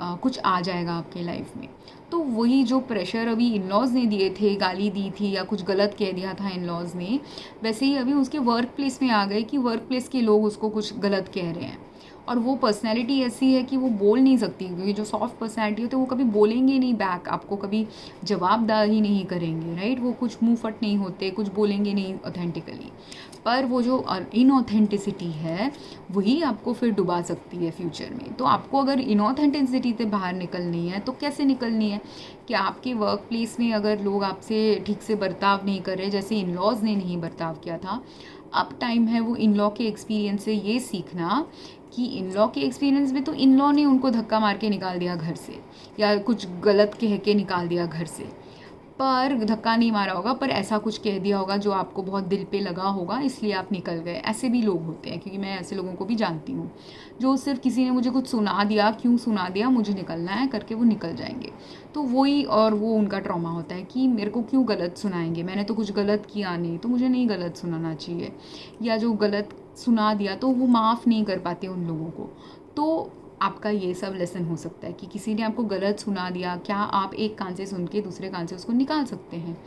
कुछ आ जाएगा आपके लाइफ में। तो वही जो प्रेशर अभी इन लॉज़ ने दिए थे, गाली दी थी या कुछ गलत कह दिया था इन लॉज़ ने, वैसे ही अभी उसके वर्क प्लेस में आ गए कि वर्क प्लेस के लोग उसको कुछ गलत कह रहे हैं। और वो पर्सनैलिटी ऐसी है कि वो बोल नहीं सकती, क्योंकि जो सॉफ्ट पर्सनैलिटी होती है वो कभी बोलेंगे नहीं बैक, आपको कभी जवाबदाही नहीं करेंगे, राइट। वो कुछ मुंह फट नहीं होते, कुछ बोलेंगे नहीं ऑथेंटिकली। पर वो जो इनऑथेंटिसिटी है वही आपको फिर डुबा सकती है फ्यूचर में। तो आपको अगर इनऑथेंटिसिटी से बाहर निकलनी है तो कैसे निकलनी है कि आपके वर्क प्लेस में अगर लोग आपसे ठीक से बर्ताव नहीं कर रहे, जैसे इन लॉज़ ने नहीं बर्ताव किया था, अब टाइम है वो इन लॉ के एक्सपीरियंस से ये सीखना कि इन लॉ के एक्सपीरियंस में तो इन लॉ ने उनको धक्का मार के निकाल दिया घर से, या कुछ गलत कह के निकाल दिया घर से, पर धक्का नहीं मारा होगा, पर ऐसा कुछ कह दिया होगा जो आपको बहुत दिल पे लगा होगा, इसलिए आप निकल गए। ऐसे भी लोग होते हैं, क्योंकि मैं ऐसे लोगों को भी जानती हूँ, जो सिर्फ किसी ने मुझे कुछ सुना दिया, क्यों सुना दिया, मुझे निकलना है करके वो निकल जाएंगे। तो वही, और वो उनका ट्रॉमा होता है कि मेरे को क्यों गलत सुनाएंगे, मैंने तो कुछ गलत किया नहीं, तो मुझे नहीं गलत सुनाना चाहिए। या जो गलत सुना दिया तो वो माफ़ नहीं कर पाते उन लोगों को। तो आपका ये सब लेसन हो सकता है कि किसी ने आपको गलत सुना दिया, क्या आप एक कान से सुन के दूसरे कान से उसको निकाल सकते हैं?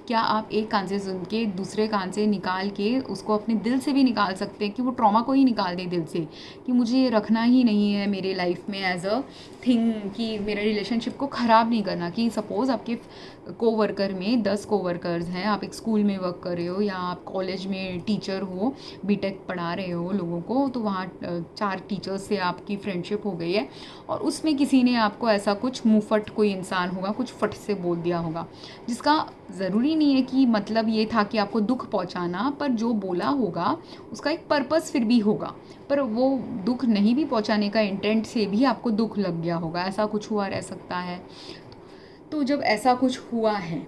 क्या आप एक कान से सुन के दूसरे कान से निकाल के उसको अपने दिल से भी निकाल सकते हैं, कि वो ट्रॉमा को ही निकाल दें दिल से, कि मुझे ये रखना ही नहीं है मेरे लाइफ में एज अ थिंग, कि मेरे रिलेशनशिप को ख़राब नहीं करना। कि सपोज़ आपके कोवर्कर में 10 कोवर्कर्स हैं, आप एक स्कूल में वर्क कर रहे हो या आप कॉलेज में टीचर हो, बीटेक पढ़ा रहे हो लोगों को, तो वहाँ 4 टीचर्स से आपकी फ्रेंडशिप हो गई है, और उसमें किसी ने आपको ऐसा कुछ मुँहफट कोई इंसान होगा, कुछ फट से बोल दिया होगा, जिसका ज़रूरी नहीं है कि मतलब ये था कि आपको दुख पहुँचाना, पर जो बोला होगा उसका एक पर्पस फिर भी होगा, पर वो दुख नहीं भी पहुँचाने का इंटेंट से भी आपको दुख लग गया होगा, ऐसा कुछ हुआ रह सकता है। तो जब ऐसा कुछ हुआ है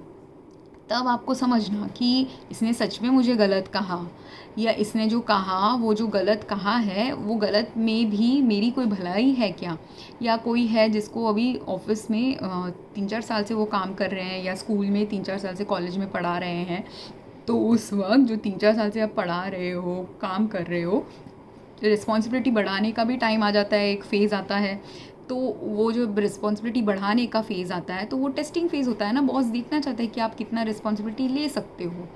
तब आपको समझना कि इसने सच में मुझे गलत कहा, या इसने जो कहा, वो जो गलत कहा है, वो गलत में भी मेरी कोई भलाई है क्या? या कोई है जिसको अभी ऑफिस में 3-4 साल से वो काम कर रहे हैं, या स्कूल में 3-4 साल से कॉलेज में पढ़ा रहे हैं, तो उस वक्त जो 3-4 साल से आप पढ़ा रहे हो, काम कर रहे हो, रिस्पॉन्सिबिलिटी बढ़ाने का भी टाइम आ जाता है, एक फ़ेज़ आता है। तो वो जो रिस्पॉन्सिबिलिटी बढ़ाने का फ़ेज़ आता है, तो वो टेस्टिंग फ़ेज़ होता है ना, बॉस देखना चाहता है कि आप कितना रिस्पॉन्सिबिलिटी ले सकते हो,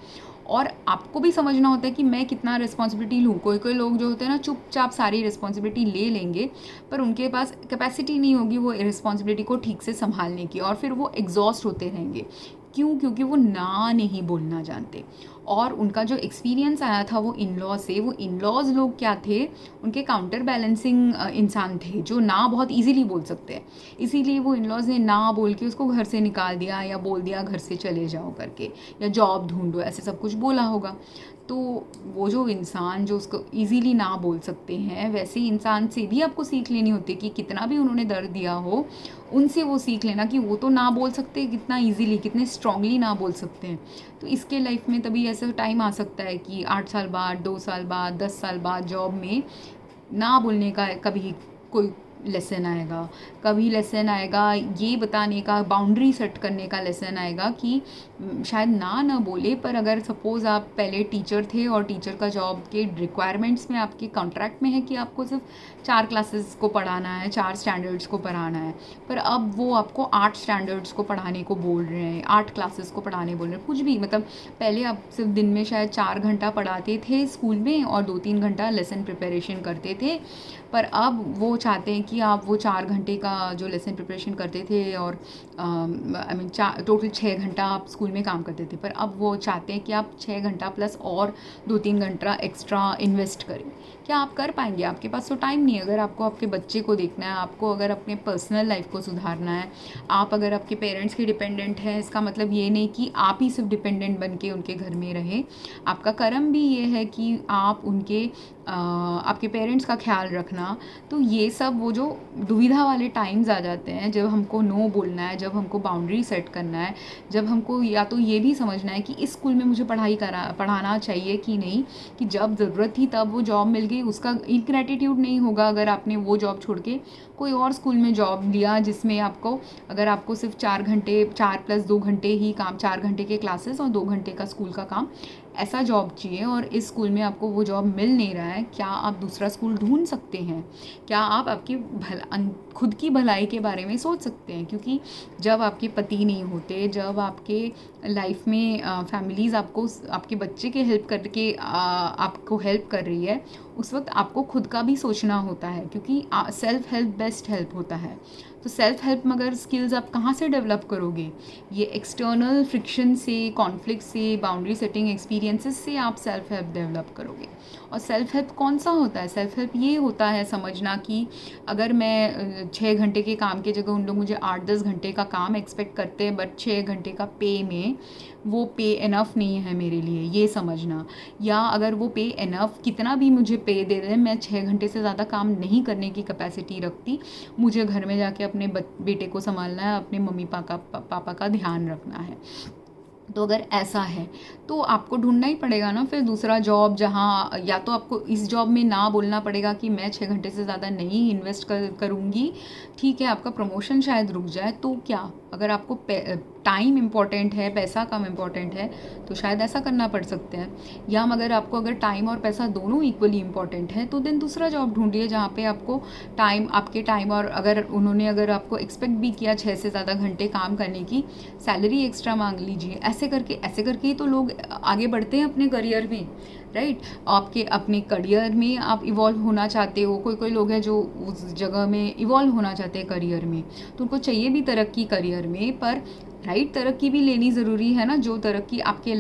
और आपको भी समझना होता है कि मैं कितना रिस्पॉन्सिबिलिटी लूँ। कोई कोई लोग जो होते हैं ना, चुपचाप सारी रिस्पॉन्सिबिलिटी ले लेंगे, पर उनके पास कैपेसिटी नहीं होगी वो रिस्पॉन्सिबिलिटी को ठीक से संभालने की, और फिर वो एग्जॉस्ट होते रहेंगे। क्यों? क्योंकि वो ना नहीं बोलना जानते। और उनका जो एक्सपीरियंस आया था वो इन लॉ से, वो इन लॉज लोग क्या थे, उनके काउंटर बैलेंसिंग इंसान थे, जो ना बहुत इजीली बोल सकते हैं। इसीलिए वो इन लॉज ने ना बोल के उसको घर से निकाल दिया, या बोल दिया घर से चले जाओ करके, या जॉब ढूंढो, ऐसे सब कुछ बोला होगा। तो वो जो इंसान जो उसको इजीली ना बोल सकते हैं, वैसे इंसान से भी आपको सीख लेनी होती है कि कितना भी उन्होंने दर्द दिया हो, उनसे वो सीख लेना कि वो तो ना बोल सकते, कितना इजीली, कितने स्ट्रांगली ना बोल सकते हैं। तो इसके लाइफ में तभी ऐसा टाइम आ सकता है कि 8 साल बाद, 2 साल बाद, 10 साल बाद जॉब में ना बोलने का कभी कोई लेसन आएगा, कभी लेसन आएगा ये बताने का, बाउंड्री सेट करने का लेसन आएगा कि शायद ना बोले, पर अगर सपोज़ आप पहले टीचर थे और टीचर का जॉब के रिक्वायरमेंट्स में आपके कॉन्ट्रैक्ट में है कि आपको सिर्फ 4 क्लासेस को पढ़ाना है, 4 स्टैंडर्ड्स को पढ़ाना है, पर अब वो आपको 8 स्टैंडर्ड्स को पढ़ाने को बोल रहे हैं, 8 क्लासेस को पढ़ाने बोल रहे हैं, कुछ भी, मतलब पहले आप सिर्फ दिन में शायद 4 घंटा पढ़ाते थे स्कूल में और 2-3 घंटा लेसन प्रिपरेशन करते थे, पर अब वो चाहते हैं कि आप वो 4 घंटे का जो लेसन प्रिपरेशन करते थे, और टोटल 6 घंटा आप स्कूल में काम करते थे, पर अब वो चाहते हैं कि आप 6 घंटा प्लस और 2-3 घंटा एक्स्ट्रा इन्वेस्ट करें। क्या आप कर पाएंगे? आपके पास तो टाइम नहीं है। अगर आपको आपके बच्चे को देखना है, आपको अगर अपने पर्सनल लाइफ को सुधारना है, आप अगर आपके पेरेंट्स के डिपेंडेंट हैं, इसका मतलब ये नहीं कि आप ही सिर्फ डिपेंडेंट बन के उनके घर में रहे। आपका कर्म भी ये है कि आप उनके आपके पेरेंट्स का ख्याल रखना। तो ये सब वो जो दुविधा वाले टाइम्स आ जाते हैं, जब हमको नो बोलना है, जब हमको बाउंड्री सेट करना है, जब हमको या तो ये भी समझना है कि इस स्कूल में मुझे पढ़ाना चाहिए कि नहीं, कि जब ज़रूरत थी तब वो जॉब मिल गई, उसका इनग्रैटिट्यूड नहीं होगा अगर आपने वो जॉब छोड़ के कोई और स्कूल में जॉब लिया, जिसमें अगर आपको सिर्फ 4 घंटे, 4 + 2 घंटे ही काम, 4 घंटे के क्लासेस और 2 घंटे का स्कूल का काम, ऐसा जॉब चाहिए और इस स्कूल में आपको वो जॉब मिल नहीं रहा है, क्या आप दूसरा स्कूल ढूंढ सकते हैं? क्या आप आपकी खुद की भलाई के बारे में सोच सकते हैं? क्योंकि जब आपके पति नहीं होते, जब आपके लाइफ में फैमिलीज़ आपको आपके बच्चे के हेल्प करके आपको हेल्प कर रही है, उस वक्त आपको खुद का भी सोचना होता है, क्योंकि सेल्फ हेल्प बेस्ट हेल्प होता है। तो सेल्फ हेल्प मगर स्किल्स आप कहाँ से डेवलप करोगे? ये एक्सटर्नल फ्रिक्शन से, कॉन्फ्लिक्ट से, बाउंड्री सेटिंग एक्सपीरियंसेस से आप सेल्फ हेल्प डेवलप करोगे। और सेल्फ हेल्प कौन सा होता है? सेल्फ हेल्प ये होता है समझना कि अगर मैं 6 घंटे के काम की जगह उन लोग मुझे 8-10 घंटे का काम एक्सपेक्ट करते हैं, बट 6 घंटे का पे में वो पे इनफ नहीं है मेरे लिए, ये समझना। या अगर वो पे इनफ कितना भी मुझे पे दे रहे हैं, मैं 6 घंटे से ज़्यादा काम नहीं करने की कैपेसिटी रखती, मुझे घर में जाके अपने बेटे को संभालना है, अपने मम्मी पापा का ध्यान रखना है। तो अगर ऐसा है तो आपको ढूंढना ही पड़ेगा ना फिर दूसरा जॉब, जहाँ या तो आपको इस जॉब में ना बोलना पड़ेगा कि मैं 6 घंटे से ज़्यादा नहीं इन्वेस्ट करूँगी, ठीक है, आपका प्रमोशन शायद रुक जाए, तो क्या? अगर आपको टाइम इम्पॉर्टेंट है, पैसा कम इम्पॉर्टेंट है, तो शायद ऐसा करना पड़ सकता है। या मगर आपको अगर टाइम और पैसा दोनों इक्वली इम्पॉर्टेंट है, तो देन दूसरा जॉब ढूंढिए जहाँ पे आपको आपके टाइम और अगर आपको एक्सपेक्ट भी किया 6 से ज़्यादा घंटे काम करने की, सैलरी एक्स्ट्रा मांग लीजिए। ऐसे करके ही तो लोग आगे बढ़ते हैं अपने करियर में, राइट? आपके अपने करियर में आप इवॉल्व होना चाहते हो, कोई लोग हैं जो उस जगह में इवॉल्व होना चाहते हैं करियर में, तो उनको चाहिए भी तरक्की करियर में, पर राइट तरक्की भी लेनी ज़रूरी है ना, जो तरक्की आपके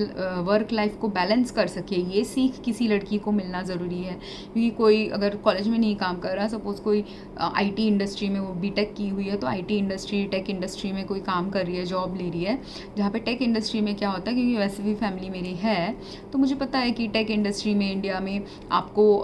वर्क लाइफ को बैलेंस कर सके। ये सीख किसी लड़की को मिलना ज़रूरी है, क्योंकि कोई अगर कॉलेज में नहीं काम कर रहा, सपोज़ कोई आईटी इंडस्ट्री में वो बीटेक की हुई है, तो आईटी इंडस्ट्री, टेक इंडस्ट्री में कोई काम कर रही है, जॉब ले रही है, जहाँ पे टेक इंडस्ट्री में क्या होता है, क्योंकि वैसे भी फैमिली मेरी है तो मुझे पता है कि टेक इंडस्ट्री में इंडिया में आपको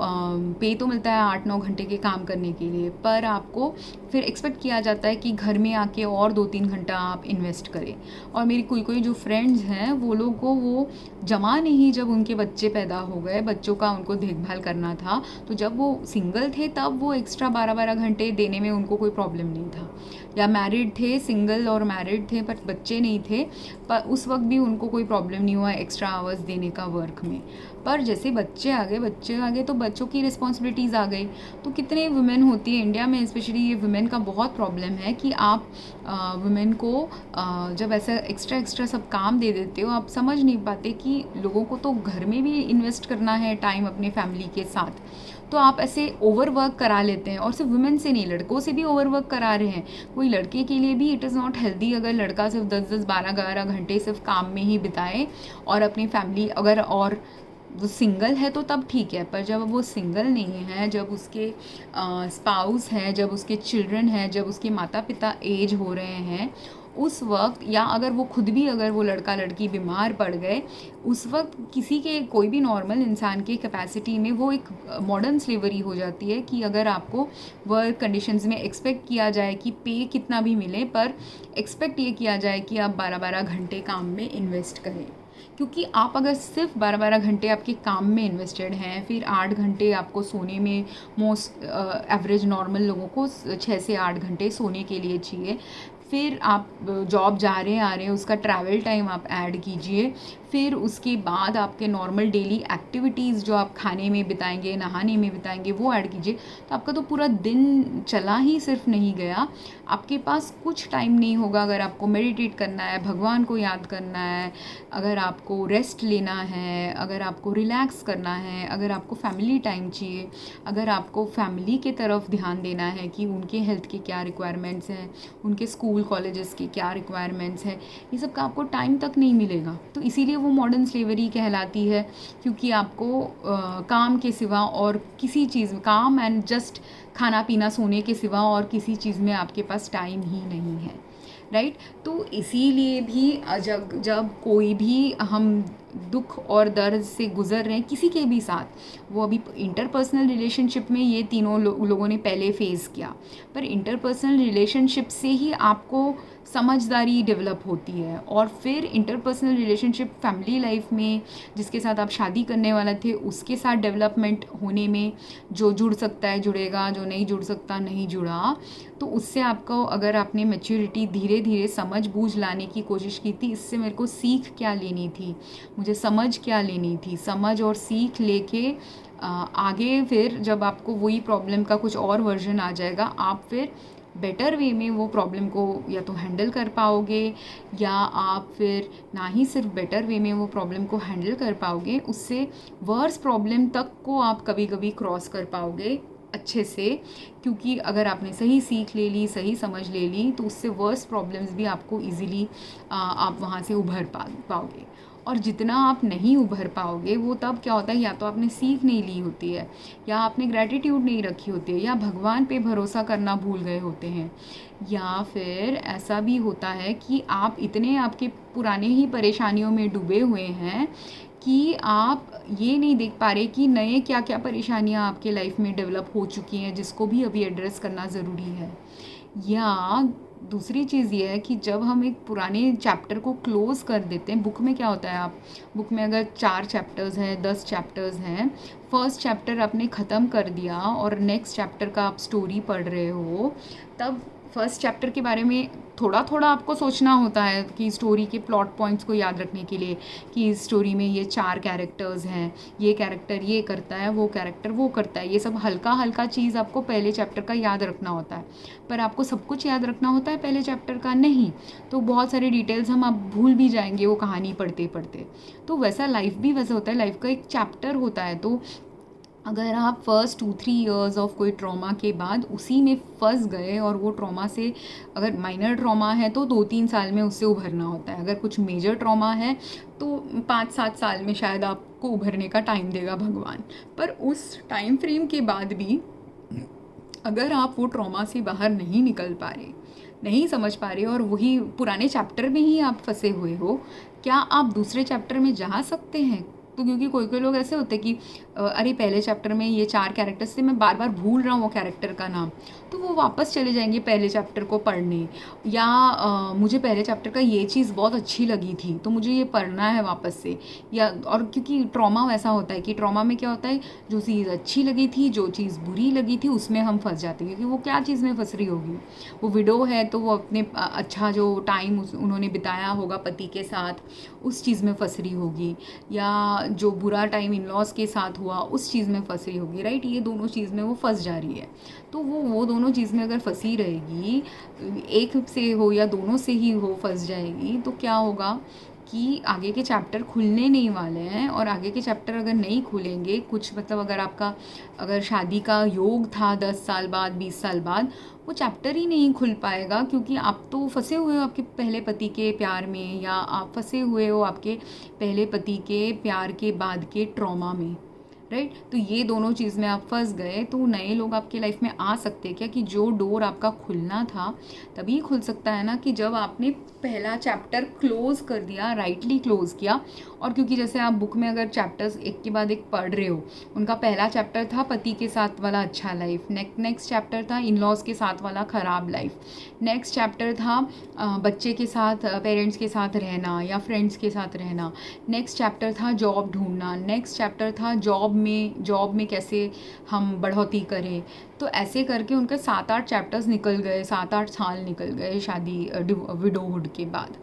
पे तो मिलता है 8-9 घंटे के काम करने के लिए, पर आपको फिर एक्सपेक्ट किया जाता है कि घर में आके और 2-3 घंटा आप इन्वेस्ट करें। और मेरी कोई जो फ्रेंड्स हैं, वो लोग को वो जमा नहीं, जब उनके बच्चे पैदा हो गए, बच्चों का उनको देखभाल करना था, तो जब वो सिंगल थे तब वो एक्स्ट्रा 12-12 घंटे देने में उनको कोई प्रॉब्लम नहीं था। या मैरिड थे, सिंगल और मैरिड थे पर बच्चे नहीं थे, पर उस वक्त भी उनको कोई प्रॉब्लम नहीं हुआ एक्स्ट्रा आवर्स देने का वर्क में। पर जैसे बच्चे आ गए तो बच्चों की रिस्पॉन्सिबिलिटीज़ आ गई। तो कितने वुमेन होती है इंडिया में, स्पेशली ये वुमेन का बहुत प्रॉब्लम है कि आप वुमेन को जब ऐसा एक्स्ट्रा सब काम दे देते हो, आप समझ नहीं पाते कि लोगों को तो घर में भी इन्वेस्ट करना है टाइम अपने फैमिली के साथ, तो आप ऐसे ओवरवर्क करा लेते हैं। और सिर्फ वुमेन से नहीं, लड़कों से भी ओवरवर्क करा रहे हैं। कोई लड़के के लिए भी इट इज़ नॉट हेल्दी अगर लड़का सिर्फ 10-10, 12-12 घंटे सिर्फ काम में ही बिताए और अपनी फैमिली, अगर और वो सिंगल है तो तब ठीक है, पर जब वो सिंगल नहीं है, जब उसके स्पाउस है, जब उसके चिल्ड्रन है, जब उसके माता पिता एज हो रहे हैं, उस वक्त, या अगर वो खुद भी, अगर वो लड़का लड़की बीमार पड़ गए, उस वक्त किसी के, कोई भी नॉर्मल इंसान के कैपेसिटी में वो एक मॉडर्न स्लेवरी हो जाती है कि अगर आपको वर्क कंडीशंस में एक्सपेक्ट किया जाए कि पे कितना भी मिले, पर एक्सपेक्ट ये किया जाए कि आप 12-12 घंटे काम में इन्वेस्ट करें। क्योंकि आप अगर सिर्फ 12-12 घंटे आपके काम में इन्वेस्टेड हैं, फिर 8 घंटे आपको सोने में, मोस्ट एवरेज नॉर्मल लोगों को 6 से 8 घंटे सोने के लिए चाहिए, फिर आप जॉब जा रहे हैं आ रहे हैं, उसका ट्रैवल टाइम आप ऐड कीजिए, फिर उसके बाद आपके नॉर्मल डेली एक्टिविटीज़ जो आप खाने में बिताएंगे, नहाने में बिताएंगे, वो ऐड कीजिए, तो आपका तो पूरा दिन चला ही सिर्फ नहीं गया। आपके पास कुछ टाइम नहीं होगा अगर आपको मेडिटेट करना है, भगवान को याद करना है, अगर आपको रेस्ट लेना है, अगर आपको रिलैक्स करना है, अगर आपको फैमिली टाइम चाहिए, अगर आपको फैमिली के तरफ ध्यान देना है कि उनके हेल्थ के क्या रिक्वायरमेंट्स हैं, उनके स्कूल कॉलेजेस की क्या रिक्वायरमेंट्स हैं, ये सब का आपको टाइम तक नहीं मिलेगा। तो इसीलिए वो मॉडर्न स्लेवरी कहलाती है, क्योंकि आपको काम के सिवा और किसी चीज़, काम एंड जस्ट खाना पीना सोने के सिवा और किसी चीज़ में आपके पास टाइम ही नहीं है, राइट? तो इसीलिए भी जब कोई भी हम दुख और दर्द से गुज़र रहे हैं किसी के भी साथ, वो अभी इंटरपर्सनल रिलेशनशिप में ये तीनों लोगों ने पहले फेस किया, पर इंटरपर्सनल रिलेशनशिप से ही आपको समझदारी डेवलप होती है। और फिर इंटरपर्सनल रिलेशनशिप फैमिली लाइफ में जिसके साथ आप शादी करने वाले थे उसके साथ डेवलपमेंट होने में जो जुड़ सकता है जुड़ेगा, जो नहीं जुड़ सकता नहीं जुड़ा। तो उससे आपको, अगर आपने मैच्योरिटी धीरे धीरे समझ बूझ लाने की कोशिश की थी, इससे मेरे को सीख क्या लेनी थी, मुझे समझ क्या लेनी थी, समझ और सीख लेके आगे फिर जब आपको वही प्रॉब्लम का कुछ और वर्जन आ जाएगा, आप फिर बेटर वे में वो प्रॉब्लम को या तो हैंडल कर पाओगे, या आप फिर ना ही सिर्फ बेटर वे में वो प्रॉब्लम को हैंडल कर पाओगे, उससे वर्स प्रॉब्लम तक को आप कभी कभी क्रॉस कर पाओगे अच्छे से। क्योंकि अगर आपने सही सीख ले ली, सही समझ ले ली, तो उससे वर्स प्रॉब्लम्स भी आपको ईज़िली आप वहाँ से उभर पाओगे। और जितना आप नहीं उभर पाओगे वो तब क्या होता है, या तो आपने सीख नहीं ली होती है, या आपने ग्रैटिट्यूड नहीं रखी होती है, या भगवान पे भरोसा करना भूल गए होते हैं, या फिर ऐसा भी होता है कि आप इतने आपके पुराने ही परेशानियों में डूबे हुए हैं कि आप ये नहीं देख पा रहे कि नए क्या क्या परेशानियां आपके लाइफ में डेवलप हो चुकी हैं जिसको भी अभी एड्रेस करना ज़रूरी है। या दूसरी चीज़ ये है कि जब हम एक पुराने चैप्टर को क्लोज़ कर देते हैं, बुक में क्या होता है, आप बुक में अगर 4 चैप्टर्स हैं, 10 चैप्टर्स हैं, फर्स्ट चैप्टर आपने ख़त्म कर दिया और नेक्स्ट चैप्टर का आप स्टोरी पढ़ रहे हो, तब फर्स्ट चैप्टर के बारे में थोड़ा थोड़ा आपको सोचना होता है कि स्टोरी के प्लॉट पॉइंट्स को याद रखने के लिए कि इस स्टोरी में ये 4 कैरेक्टर्स हैं, ये कैरेक्टर ये करता है, वो कैरेक्टर वो करता है, ये सब हल्का हल्का चीज़ आपको पहले चैप्टर का याद रखना होता है। पर आपको सब कुछ याद रखना होता है पहले चैप्टर का नहीं, तो बहुत सारे डिटेल्स हम आप भूल भी जाएंगे वो कहानी पढ़ते पढ़ते। तो वैसा लाइफ भी वैसा होता है, लाइफ का एक चैप्टर होता है। तो अगर आप फर्स्ट 2-3 इयर्स ऑफ कोई ट्रॉमा के बाद उसी में फंस गए, और वो ट्रॉमा से, अगर माइनर ट्रॉमा है तो 2-3 साल में उससे उभरना होता है, अगर कुछ मेजर ट्रॉमा है तो 5-7 साल में शायद आपको उभरने का टाइम देगा भगवान। पर उस टाइम फ्रेम के बाद भी अगर आप वो ट्रॉमा से बाहर नहीं निकल पा रहे, नहीं समझ पा रहे, और वही पुराने चैप्टर में ही आप फंसे हुए हो, क्या आप दूसरे चैप्टर में जा सकते हैं? तो क्योंकि कोई कोई लोग ऐसे होते हैं कि अरे पहले चैप्टर में ये 4 कैरेक्टर्स थे, मैं बार बार भूल रहा हूँ वो कैरेक्टर का नाम, तो वो वापस चले जाएंगे पहले चैप्टर को पढ़ने। या मुझे पहले चैप्टर का ये चीज़ बहुत अच्छी लगी थी तो मुझे ये पढ़ना है वापस से। या और क्योंकि ट्रॉमा वैसा होता है कि ट्रॉमा में क्या होता है, जो चीज़ अच्छी लगी थी, जो चीज़ बुरी लगी थी, उसमें हम फंस जाते हैं। क्योंकि वो क्या चीज़ में फंस रही होगी, वो विडो है तो वो अपने अच्छा जो टाइम उन्होंने बिताया होगा पति के साथ, उस चीज़ में फंस रही होगी, या जो बुरा टाइम इन लॉज के साथ हुआ उस चीज़ में फंस रही होगी, राइट। ये दोनों चीज़ में वो फंस जा रही है। तो वो दोनों चीज़ में अगर फंसी रहेगी, एक से हो या दोनों से ही हो फंस जाएगी, तो क्या होगा कि आगे के चैप्टर खुलने नहीं वाले हैं। और आगे के चैप्टर अगर नहीं खुलेंगे, कुछ मतलब अगर शादी का योग था 10 साल बाद 20 साल बाद, वो चैप्टर ही नहीं खुल पाएगा, क्योंकि आप तो फंसे हुए हो आपके पहले पति के प्यार में, या आप फंसे हुए हो आपके पहले पति के प्यार के बाद के ट्रॉमा में, राइट। तो ये दोनों चीज़ में आप फंस गए। तो नए लोग आपके लाइफ में आ सकते हैं क्या, कि जो डोर आपका खुलना था तभी खुल सकता है ना, कि जब आपने पहला चैप्टर क्लोज कर दिया, राइटली क्लोज किया। और क्योंकि जैसे आप बुक में अगर चैप्टर्स एक के बाद एक पढ़ रहे हो, उनका पहला चैप्टर था पति के साथ वाला अच्छा लाइफ, नेक्स्ट चैप्टर था इन लॉज के साथ वाला ख़राब लाइफ, नेक्स्ट चैप्टर था बच्चे के साथ, पेरेंट्स के साथ रहना या फ्रेंड्स के साथ रहना, नेक्स्ट चैप्टर था जॉब ढूंढना, नेक्स्ट चैप्टर था जॉब में कैसे हम बढ़ोतरी करें। तो ऐसे करके उनके 7-8 चैप्टर्स निकल गए, 7-8 साल निकल गए शादी विडोहुड के बाद,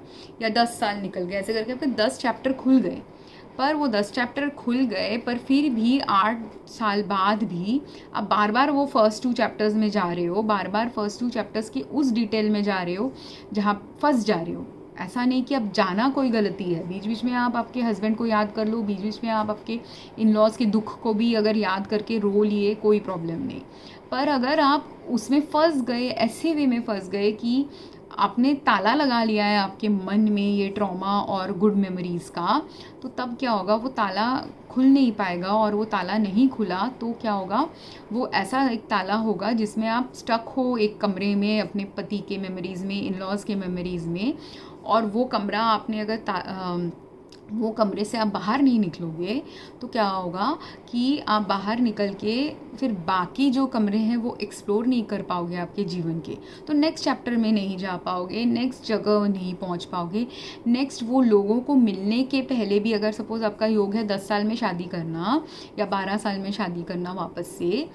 या 10 साल निकल गए, ऐसे करके आपके 10 चैप्टर खुल गए। पर वो 10 चैप्टर खुल गए, पर फिर भी 8 साल बाद भी आप बार बार वो फर्स्ट 2 चैप्टर्स में जा रहे हो, बार बार फर्स्ट 2 चैप्टर्स की उस डिटेल में जा रहे हो जहाँ फंस जा रहे हो। ऐसा नहीं कि अब जाना कोई गलती है, बीच बीच में आप आपके हस्बैंड को याद कर लो, बीच बीच में आप आपके इन लॉज के दुख को भी अगर याद करके रो लिए, कोई प्रॉब्लम नहीं। पर अगर आप उसमें फंस गए, ऐसे वे में फंस गए कि आपने ताला लगा लिया है आपके मन में ये ट्रॉमा और गुड मेमोरीज़ का, तो तब क्या होगा, वो ताला खुल नहीं पाएगा। और वो ताला नहीं खुला तो क्या होगा, वो ऐसा एक ताला होगा जिसमें आप स्टक हो एक कमरे में अपने पति के मेमोरीज़ में, इन लॉज के मेमोरीज़ में। और वो कमरा आपने अगर वो कमरे से आप बाहर नहीं निकलोगे तो क्या होगा कि आप बाहर निकल के फिर बाकी जो कमरे हैं वो एक्सप्लोर नहीं कर पाओगे आपके जीवन के, तो नेक्स्ट चैप्टर में नहीं जा पाओगे, नेक्स्ट जगह नहीं पहुंच पाओगे, नेक्स्ट वो लोगों को मिलने के पहले भी अगर सपोज़ आपका योग है 10 साल में शादी करना या 12 साल में शादी करना वापस से,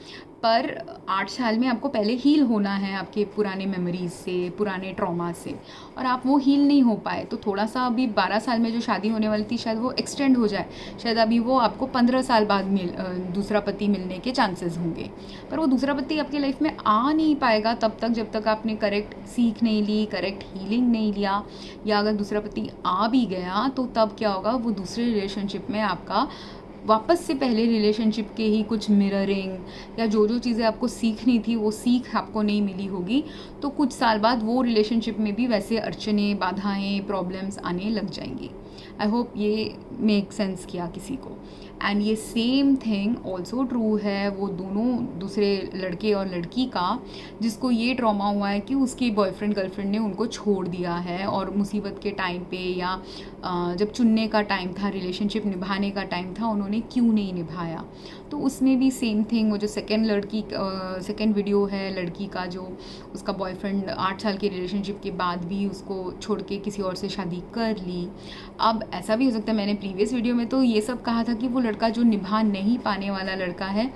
पर 8 साल में आपको पहले हील होना है आपके पुराने मेमोरीज से, पुराने ट्रॉमा से, और आप वो हील नहीं हो पाए, तो थोड़ा सा अभी 12 साल में जो शादी होने वाली थी शायद वो एक्सटेंड हो जाए, शायद अभी वो आपको 15 साल बाद दूसरा पति मिलने के चांसेस होंगे, पर वो दूसरा पति आपके लाइफ में आ नहीं पाएगा तब तक जब तक आपने करेक्ट सीख नहीं ली, करेक्ट हीलिंग नहीं लिया, या अगर दूसरा पति आ भी गया तो तब क्या होगा, वो दूसरे रिलेशनशिप में आपका वापस से पहले रिलेशनशिप के ही कुछ मिररिंग या जो जो चीज़ें आपको सीखनी थी वो सीख आपको नहीं मिली होगी, तो कुछ साल बाद वो रिलेशनशिप में भी वैसे अड़चने, बाधाएं, प्रॉब्लम्स आने लग जाएंगी। आई होप ये मेक सेंस किया किसी को। एंड ये सेम थिंग ऑल्सो ट्रू है वो दोनों दूसरे लड़के और लड़की का, जिसको ये ट्रॉमा हुआ है कि उसके बॉयफ्रेंड गर्लफ्रेंड ने उनको छोड़ दिया है, और मुसीबत के टाइम पे या जब चुनने का टाइम था, रिलेशनशिप निभाने का टाइम था, उन्होंने क्यों नहीं निभाया। तो उसमें भी सेम थिंग, वो जो सेकेंड वीडियो है लड़की का, जो उसका बॉयफ्रेंड 8 साल के रिलेशनशिप के बाद भी उसको छोड़ के किसी और से शादी कर ली। अब ऐसा भी हो सकता है, मैंने प्रीवियस वीडियो में तो ये सब कहा था कि वो लड़का जो निभा नहीं पाने वाला लड़का है,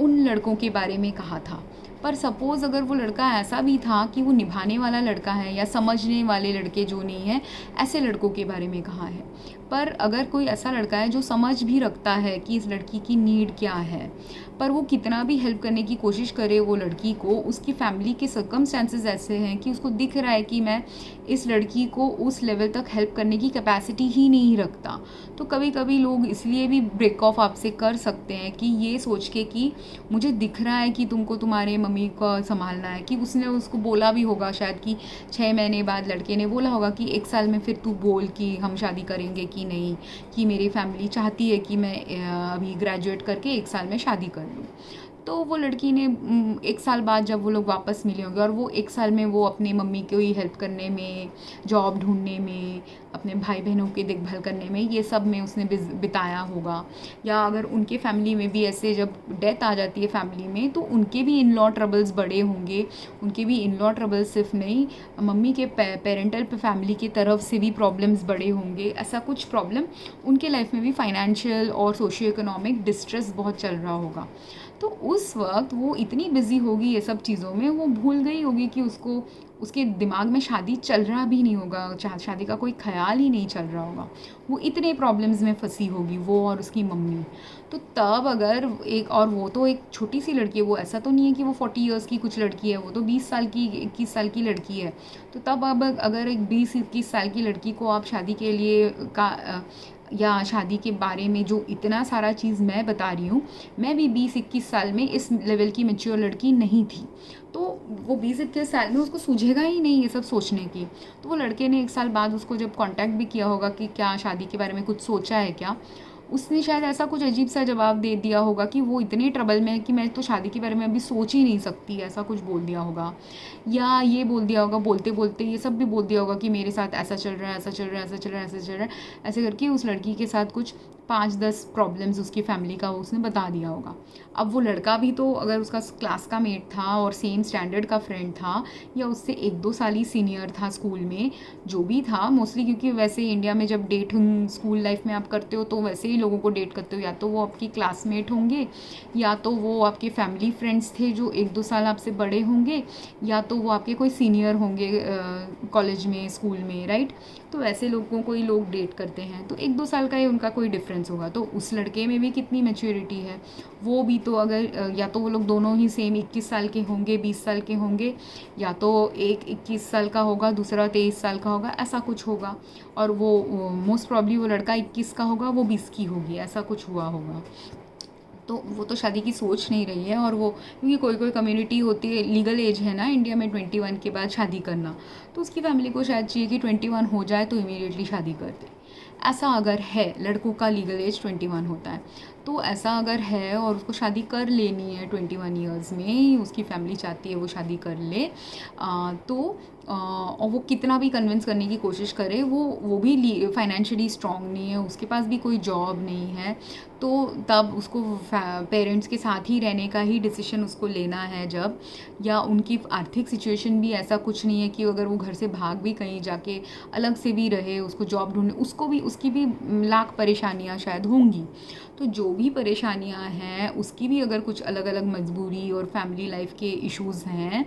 उन लड़कों के बारे में कहा था, पर सपोज़ अगर वो लड़का ऐसा भी था कि वो निभाने वाला लड़का है या समझने वाले लड़के जो नहीं हैं, ऐसे लड़कों के बारे में कहा है। पर अगर कोई ऐसा लड़का है जो समझ भी रखता है कि इस लड़की की नीड क्या है, पर वो कितना भी हेल्प करने की कोशिश करे वो लड़की को, उसकी फैमिली के सर्कमस्टेंसेस ऐसे हैं कि उसको दिख रहा है कि मैं इस लड़की को उस लेवल तक हेल्प करने की कैपेसिटी ही नहीं रखता, तो कभी कभी लोग इसलिए भी ब्रेक ऑफ आपसे कर सकते हैं कि ये सोच के कि मुझे दिख रहा है कि तुमको तुम्हारे मम्मी को संभालना है, कि उसने उसको बोला भी होगा शायद कि 6 महीने बाद लड़के ने बोला होगा कि 1 साल में फिर तू बोल कि हम शादी करेंगे कि नहीं, कि मेरी फैमिली चाहती है कि मैं अभी ग्रेजुएट करके 1 साल में शादी कर लूँ। तो वो लड़की ने 1 साल बाद जब वो लोग वापस मिले होंगे, और वो 1 साल में वो अपनी मम्मी को ही हेल्प करने में, जॉब ढूंढने में, अपने भाई बहनों की देखभाल करने में, ये सब में उसने बिताया होगा। या अगर उनके फैमिली में भी ऐसे जब डेथ आ जाती है फैमिली में, तो उनके भी इन लॉ ट्रबल्स बड़े होंगे, उनके भी इन लॉ ट्रबल्स सिर्फ नहीं, मम्मी के पेरेंटल फैमिली की तरफ से भी प्रॉब्लम्स बड़े होंगे। ऐसा कुछ प्रॉब्लम उनके लाइफ में भी, फाइनेंशियल और सोशियो इकोनॉमिक डिस्ट्रेस बहुत चल रहा होगा। तो उस वक्त वो इतनी बिजी होगी ये सब चीज़ों में, वो भूल गई होगी कि उसको, उसके दिमाग में शादी चल रहा भी नहीं होगा, शादी का कोई ख्याल ही नहीं चल रहा होगा, वो इतने प्रॉब्लम्स में फंसी होगी वो और उसकी मम्मी। तो तब अगर एक, और वो तो एक छोटी सी लड़की है, वो ऐसा तो नहीं है कि वो 40 इयर्स की कुछ लड़की है, वो तो 20 साल की, 21 साल की लड़की है। तो तब अब अगर एक 20-21 साल की लड़की को आप शादी के लिए या शादी के बारे में जो इतना सारा चीज़ मैं बता रही हूँ, मैं भी 20-21 साल में इस लेवल की मैच्योर लड़की नहीं थी, तो वो 20-21 साल में उसको सूझेगा ही नहीं ये सब सोचने की। तो वो लड़के ने 1 साल बाद उसको जब कांटेक्ट भी किया होगा कि क्या शादी के बारे में कुछ सोचा है क्या, उसने शायद ऐसा कुछ अजीब सा जवाब दे दिया होगा कि वो इतने ट्रबल में है कि मैं तो शादी के बारे में अभी सोच ही नहीं सकती, ऐसा कुछ बोल दिया होगा। या ये बोल दिया होगा, बोलते बोलते ये सब भी बोल दिया होगा कि मेरे साथ ऐसा चल रहा है, ऐसा चल रहा है, ऐसा चल रहा है, ऐसा चल रहा है, ऐसे करके उस लड़की के साथ कुछ 5-10 प्रॉब्लम्स उसकी फैमिली का उसने बता दिया होगा। अब वो लड़का भी तो अगर उसका क्लास का मेट था और सेम स्टैंडर्ड का फ्रेंड था, या उससे 1-2 साल ही सीनियर था स्कूल में, जो भी था मोस्टली, क्योंकि वैसे इंडिया में जब डेटिंग स्कूल लाइफ में आप करते हो तो वैसे ही लोगों को डेट करते हो, या तो वो आपकी क्लासमेट होंगे, या तो वो आपके फैमिली फ्रेंड्स थे जो 1-2 साल आपसे बड़े होंगे, या तो वो आपके कोई सीनियर होंगे कॉलेज में, स्कूल में, राइट। तो ऐसे लोगों को ही लोग डेट करते हैं, तो 1-2 साल का ही उनका कोई डिफरेंस होगा। तो उस लड़के में भी कितनी मैच्योरिटी है, वो भी तो अगर, या तो वो लोग दोनों ही सेम 21 साल के होंगे, 20 साल के होंगे, या तो एक 21 साल का होगा, दूसरा 23 साल का होगा, ऐसा कुछ होगा, और वो मोस्ट प्रॉब्ली वो लड़का 21 का होगा, वो 20 की होगी, ऐसा कुछ हुआ होगा। तो वो तो शादी की सोच नहीं रही है, और वो क्योंकि कोई कोई कम्युनिटी होती है, लीगल एज है ना इंडिया में 21 के बाद शादी करना, तो उसकी फैमिली को शायद चाहिए कि 21 हो जाए तो इमीडिएटली शादी कर दे। ऐसा अगर है, लड़कों का लीगल एज 21 होता है, तो ऐसा अगर है और उसको शादी कर लेनी है 21 ईयर्स में, उसकी फैमिली चाहती है वो शादी कर ले, तो और वो कितना भी कन्विंस करने की कोशिश करे, वो भी फाइनेंशियली स्ट्रॉन्ग नहीं है, उसके पास भी कोई जॉब नहीं है, तो तब उसको पेरेंट्स के साथ ही रहने का ही डिसीजन उसको लेना है जब, या उनकी आर्थिक सिचुएशन भी ऐसा कुछ नहीं है कि अगर वो घर से भाग भी कहीं जाके अलग से भी रहे, उसको जॉब ढूंढने, उसकी भी लाख परेशानियां शायद होंगी। तो जो भी परेशानियां हैं उसकी भी अगर कुछ अलग अलग मजबूरी और फैमिली लाइफ के इश्यूज़ हैं,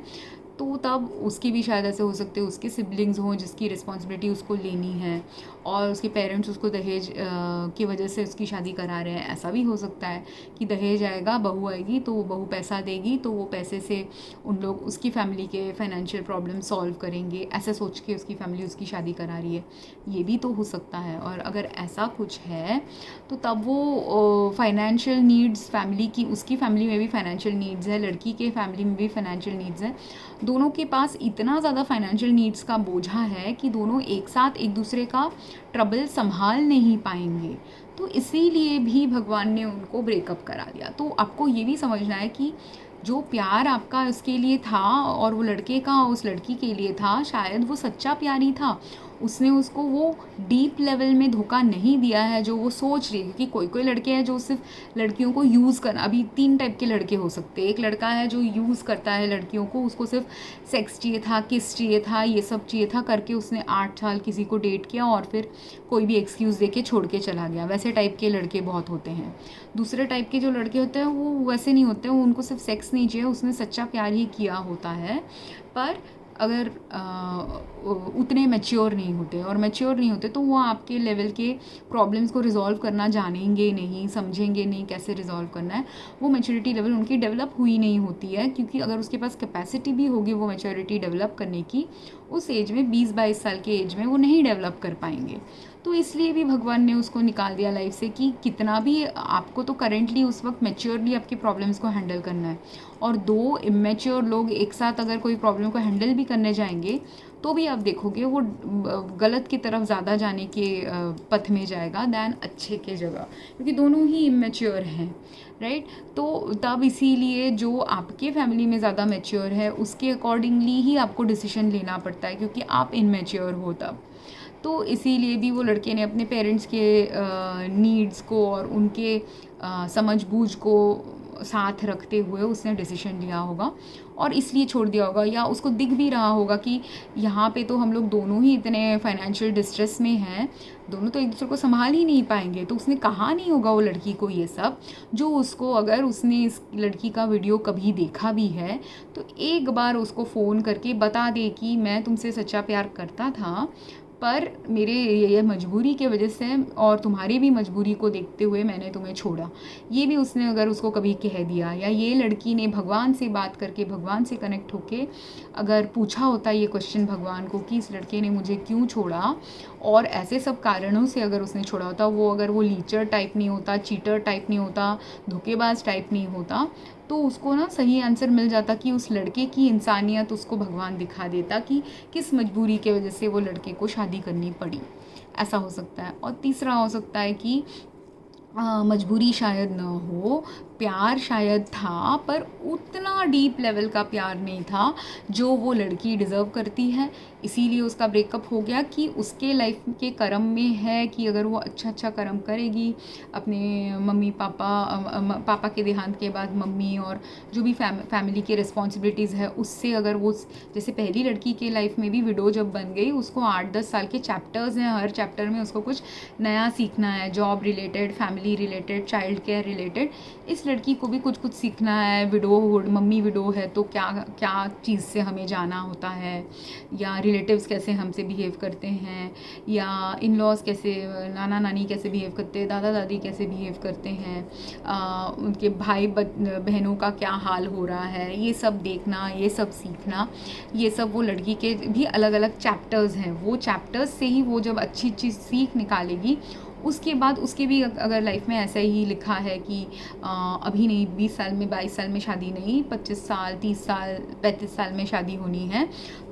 तो तब उसके भी शायद ऐसे हो सकते हैं उसके सिबलिंग्स हों जिसकी रिस्पॉन्सिबिलिटी उसको लेनी है, और उसके पेरेंट्स उसको दहेज की वजह से उसकी शादी करा रहे हैं। ऐसा भी हो सकता है कि दहेज आएगा, बहू आएगी, तो वो बहू पैसा देगी, तो वो पैसे से उन लोग उसकी फैमिली के फाइनेंशियल प्रॉब्लम सॉल्व करेंगे, ऐसे सोच के उसकी फैमिली उसकी शादी करा रही है। ये भी तो हो सकता है। और अगर ऐसा कुछ है तो तब वो फाइनेंशियल नीड्स फैमिली की, उसकी फैमिली में भी फाइनेंशियल नीड्स है, लड़की के फैमिली में भी फाइनेंशियल नीड्स है, दोनों के पास इतना ज़्यादा फाइनेंशियल नीड्स का बोझा है कि दोनों एक साथ एक दूसरे का ट्रबल संभाल नहीं पाएंगे। तो इसीलिए भी भगवान ने उनको ब्रेकअप करा दिया। तो आपको ये भी समझना है कि जो प्यार आपका उसके लिए था और वो लड़के का उस लड़की के लिए था, शायद वो सच्चा प्यार ही था, उसने उसको वो डीप लेवल में धोखा नहीं दिया है जो वो सोच रही है। क्योंकि कोई कोई लड़के हैं जो सिर्फ लड़कियों को यूज़ करना, अभी 3 टाइप के लड़के हो सकते हैं। एक लड़का है जो यूज़ करता है लड़कियों को, उसको सिर्फ सेक्स चाहिए था, किस चाहिए था, ये सब चाहिए था करके उसने 8 साल किसी को डेट किया और फिर कोई भी एक्सक्यूज़ दे के छोड़ के चला गया। वैसे टाइप के लड़के बहुत होते हैं। दूसरे टाइप के जो लड़के होते हैं वो वैसे नहीं होते, वो उनको सिर्फ सेक्स नहीं चाहिए, उसने सच्चा प्यार ही किया होता है, पर अगर उतने मैच्योर नहीं होते, और मैच्योर नहीं होते तो वो आपके लेवल के प्रॉब्लम्स को रिजॉल्व करना जानेंगे नहीं, समझेंगे नहीं कैसे रिजॉल्व करना है। वो मैच्योरिटी लेवल उनकी डेवलप हुई नहीं होती है, क्योंकि अगर उसके पास कैपेसिटी भी होगी वो मैच्योरिटी डेवलप करने की, उस एज में 20-22 साल के एज में वो नहीं डेवलप कर पाएंगे। तो इसलिए भी भगवान ने उसको निकाल दिया लाइफ से कि कितना भी आपको तो करेंटली उस वक्त मैच्योरली आपकी प्रॉब्लम्स को हैंडल करना है, और 2 इमेच्योर लोग एक साथ अगर कोई प्रॉब्लम को हैंडल भी करने जाएंगे तो भी आप देखोगे वो गलत की तरफ ज़्यादा जाने के पथ में जाएगा दैन अच्छे के जगह, क्योंकि दोनों ही इमेच्योर हैं, राइट। तो तब इसीलिए जो आपके फैमिली में ज़्यादा मैच्योर है उसके अकॉर्डिंगली ही आपको डिसीजन लेना पड़ता है, क्योंकि आप इनमेच्योर हो तब। तो इसीलिए भी वो लड़के ने अपने पेरेंट्स के नीड्स को और उनके समझ बूझ को साथ रखते हुए उसने डिसीजन लिया होगा और इसलिए छोड़ दिया होगा, या उसको दिख भी रहा होगा कि यहाँ पे तो हम लोग दोनों ही इतने फाइनेंशियल डिस्ट्रेस में हैं, दोनों तो एक दूसरे को संभाल ही नहीं पाएंगे। तो उसने कहा नहीं होगा वो लड़की को ये सब, जो उसको, अगर उसने इस लड़की का वीडियो कभी देखा भी है तो एक बार उसको फ़ोन करके बता दे कि मैं तुमसे सच्चा प्यार करता था, पर मेरे ये मजबूरी के वजह से और तुम्हारी भी मजबूरी को देखते हुए मैंने तुम्हें छोड़ा। ये भी उसने अगर उसको कभी कह दिया, या ये लड़की ने भगवान से बात करके, भगवान से कनेक्ट होके अगर पूछा होता ये क्वेश्चन भगवान को कि इस लड़के ने मुझे क्यों छोड़ा, और ऐसे सब कारणों से अगर उसने छोड़ा होता, वो अगर वो लीचर टाइप नहीं होता, चीटर टाइप नहीं होता, धोखेबाज टाइप नहीं होता, तो उसको ना सही आंसर मिल जाता कि उस लड़के की इंसानियत उसको भगवान दिखा देता कि किस मजबूरी के वजह से वो लड़के को शादी करनी पड़ी। ऐसा हो सकता है। और तीसरा हो सकता है कि मजबूरी शायद ना हो, प्यार शायद था, पर उतना डीप लेवल का प्यार नहीं था जो वो लड़की डिज़र्व करती है, इसीलिए उसका ब्रेकअप हो गया। कि उसके लाइफ के कर्म में है कि अगर वो अच्छा अच्छा कर्म करेगी, अपने मम्मी पापा के देहांत के बाद मम्मी और जो भी फैमिली की रिस्पॉन्सिबिलिटीज़ है उससे, अगर वो, जैसे पहली लड़की के लाइफ में भी विडो जब बन गई, उसको 8-10 साल के चैप्टर्स हैं, हर चैप्टर में उसको कुछ नया सीखना है, job related, family related, child care related. इस लड़की को भी कुछ कुछ सीखना है। विडोहुड, मम्मी विडो है तो क्या क्या चीज़ से हमें जाना होता है, या रिलेटिव्स कैसे हमसे बिहेव करते हैं, या इन लॉज कैसे, नाना नानी कैसे बिहेव करते हैं, दादा दादी कैसे बिहेव करते हैं, उनके भाई बहनों का क्या हाल हो रहा है, ये सब देखना, ये सब सीखना, ये सब वो लड़की के भी अलग अलग चैप्टर्स हैं। वो चैप्टर्स से ही वो जब अच्छी अच्छी सीख निकालेगी, उसके बाद उसके भी अगर लाइफ में ऐसा ही लिखा है कि अभी नहीं, 20 साल में, 22 साल में शादी नहीं, 25 साल, 30 साल, 35 साल में शादी होनी है,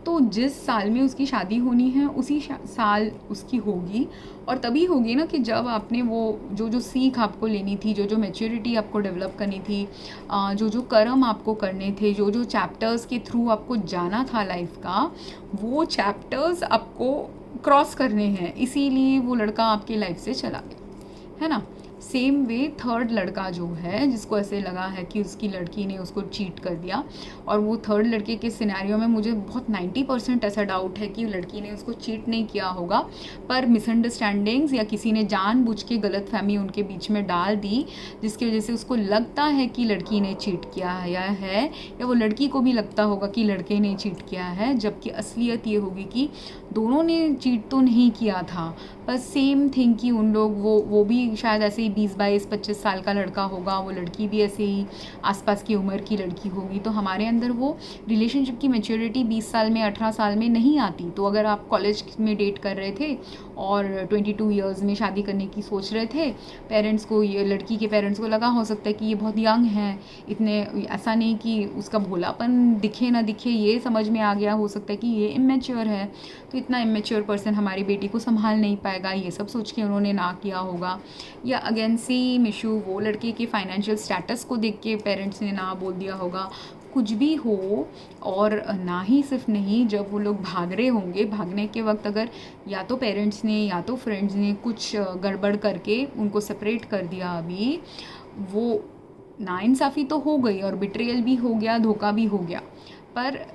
तो जिस साल में उसकी शादी होनी है उसी साल उसकी होगी। और तभी होगी ना कि जब आपने वो जो जो सीख आपको लेनी थी, जो जो मैच्योरिटी आपको डेवलप करनी थी, जो जो कर्म आपको करने थे, जो जो चैप्टर्स के थ्रू आपको जाना था लाइफ का, वो चैप्टर्स आपको क्रॉस करने हैं, इसीलिए वो लड़का आपके लाइफ से चला गया, है ना। सेम वे थर्ड लड़का जो है, जिसको ऐसे लगा है कि उसकी लड़की ने उसको चीट कर दिया, और वो थर्ड लड़के के सिनेरियो में मुझे बहुत 90% ऐसा डाउट है कि लड़की ने उसको चीट नहीं किया होगा, पर मिसअंडरस्टैंडिंग्स या किसी ने जानबूझ के गलतफहमी उनके बीच में डाल दी, जिसकी वजह से उसको लगता है कि लड़की ने चीट किया है, या वो लड़की को भी लगता होगा कि लड़के ने चीट किया है, जबकि असलियत ये होगी कि दोनों ने चीट तो नहीं किया था, बस सेम थिंग कि उन लोग वो भी शायद ऐसे ही 20-22-25 साल का लड़का होगा, वो लड़की भी ऐसे ही आसपास की उम्र की लड़की होगी। तो हमारे अंदर वो रिलेशनशिप की मैच्योरिटी 20 साल में, 18 साल में नहीं आती। तो अगर आप कॉलेज में डेट कर रहे थे और 22 ईयर्स में शादी करने की सोच रहे थे, पेरेंट्स को, ये लड़की के पेरेंट्स को लगा हो सकता है कि ये बहुत यंग है, इतने, ऐसा नहीं कि उसका भोलापन दिखे ना दिखे, ये समझ में आ गया, हो सकता है कि ये इमेच्योर है, तो इतना इमेच्योर पर्सन हमारी बेटी को संभाल नहीं पाएगा, ये सब सोच के उन्होंने ना किया होगा। या अगेन सेम इशू, वो लड़के के फाइनेंशियल स्टेटस को देख के पेरेंट्स ने ना बोल दिया होगा, कुछ भी हो। और ना ही सिर्फ नहीं, जब वो लोग भाग रहे होंगे, भागने के वक्त अगर या तो पेरेंट्स ने या तो फ्रेंड्स ने कुछ गड़बड़ करके उनको सेपरेट कर दिया, अभी वो नाइंसाफ़ी तो हो गई और बिट्रेयल भी हो गया, धोखा भी हो गया, पर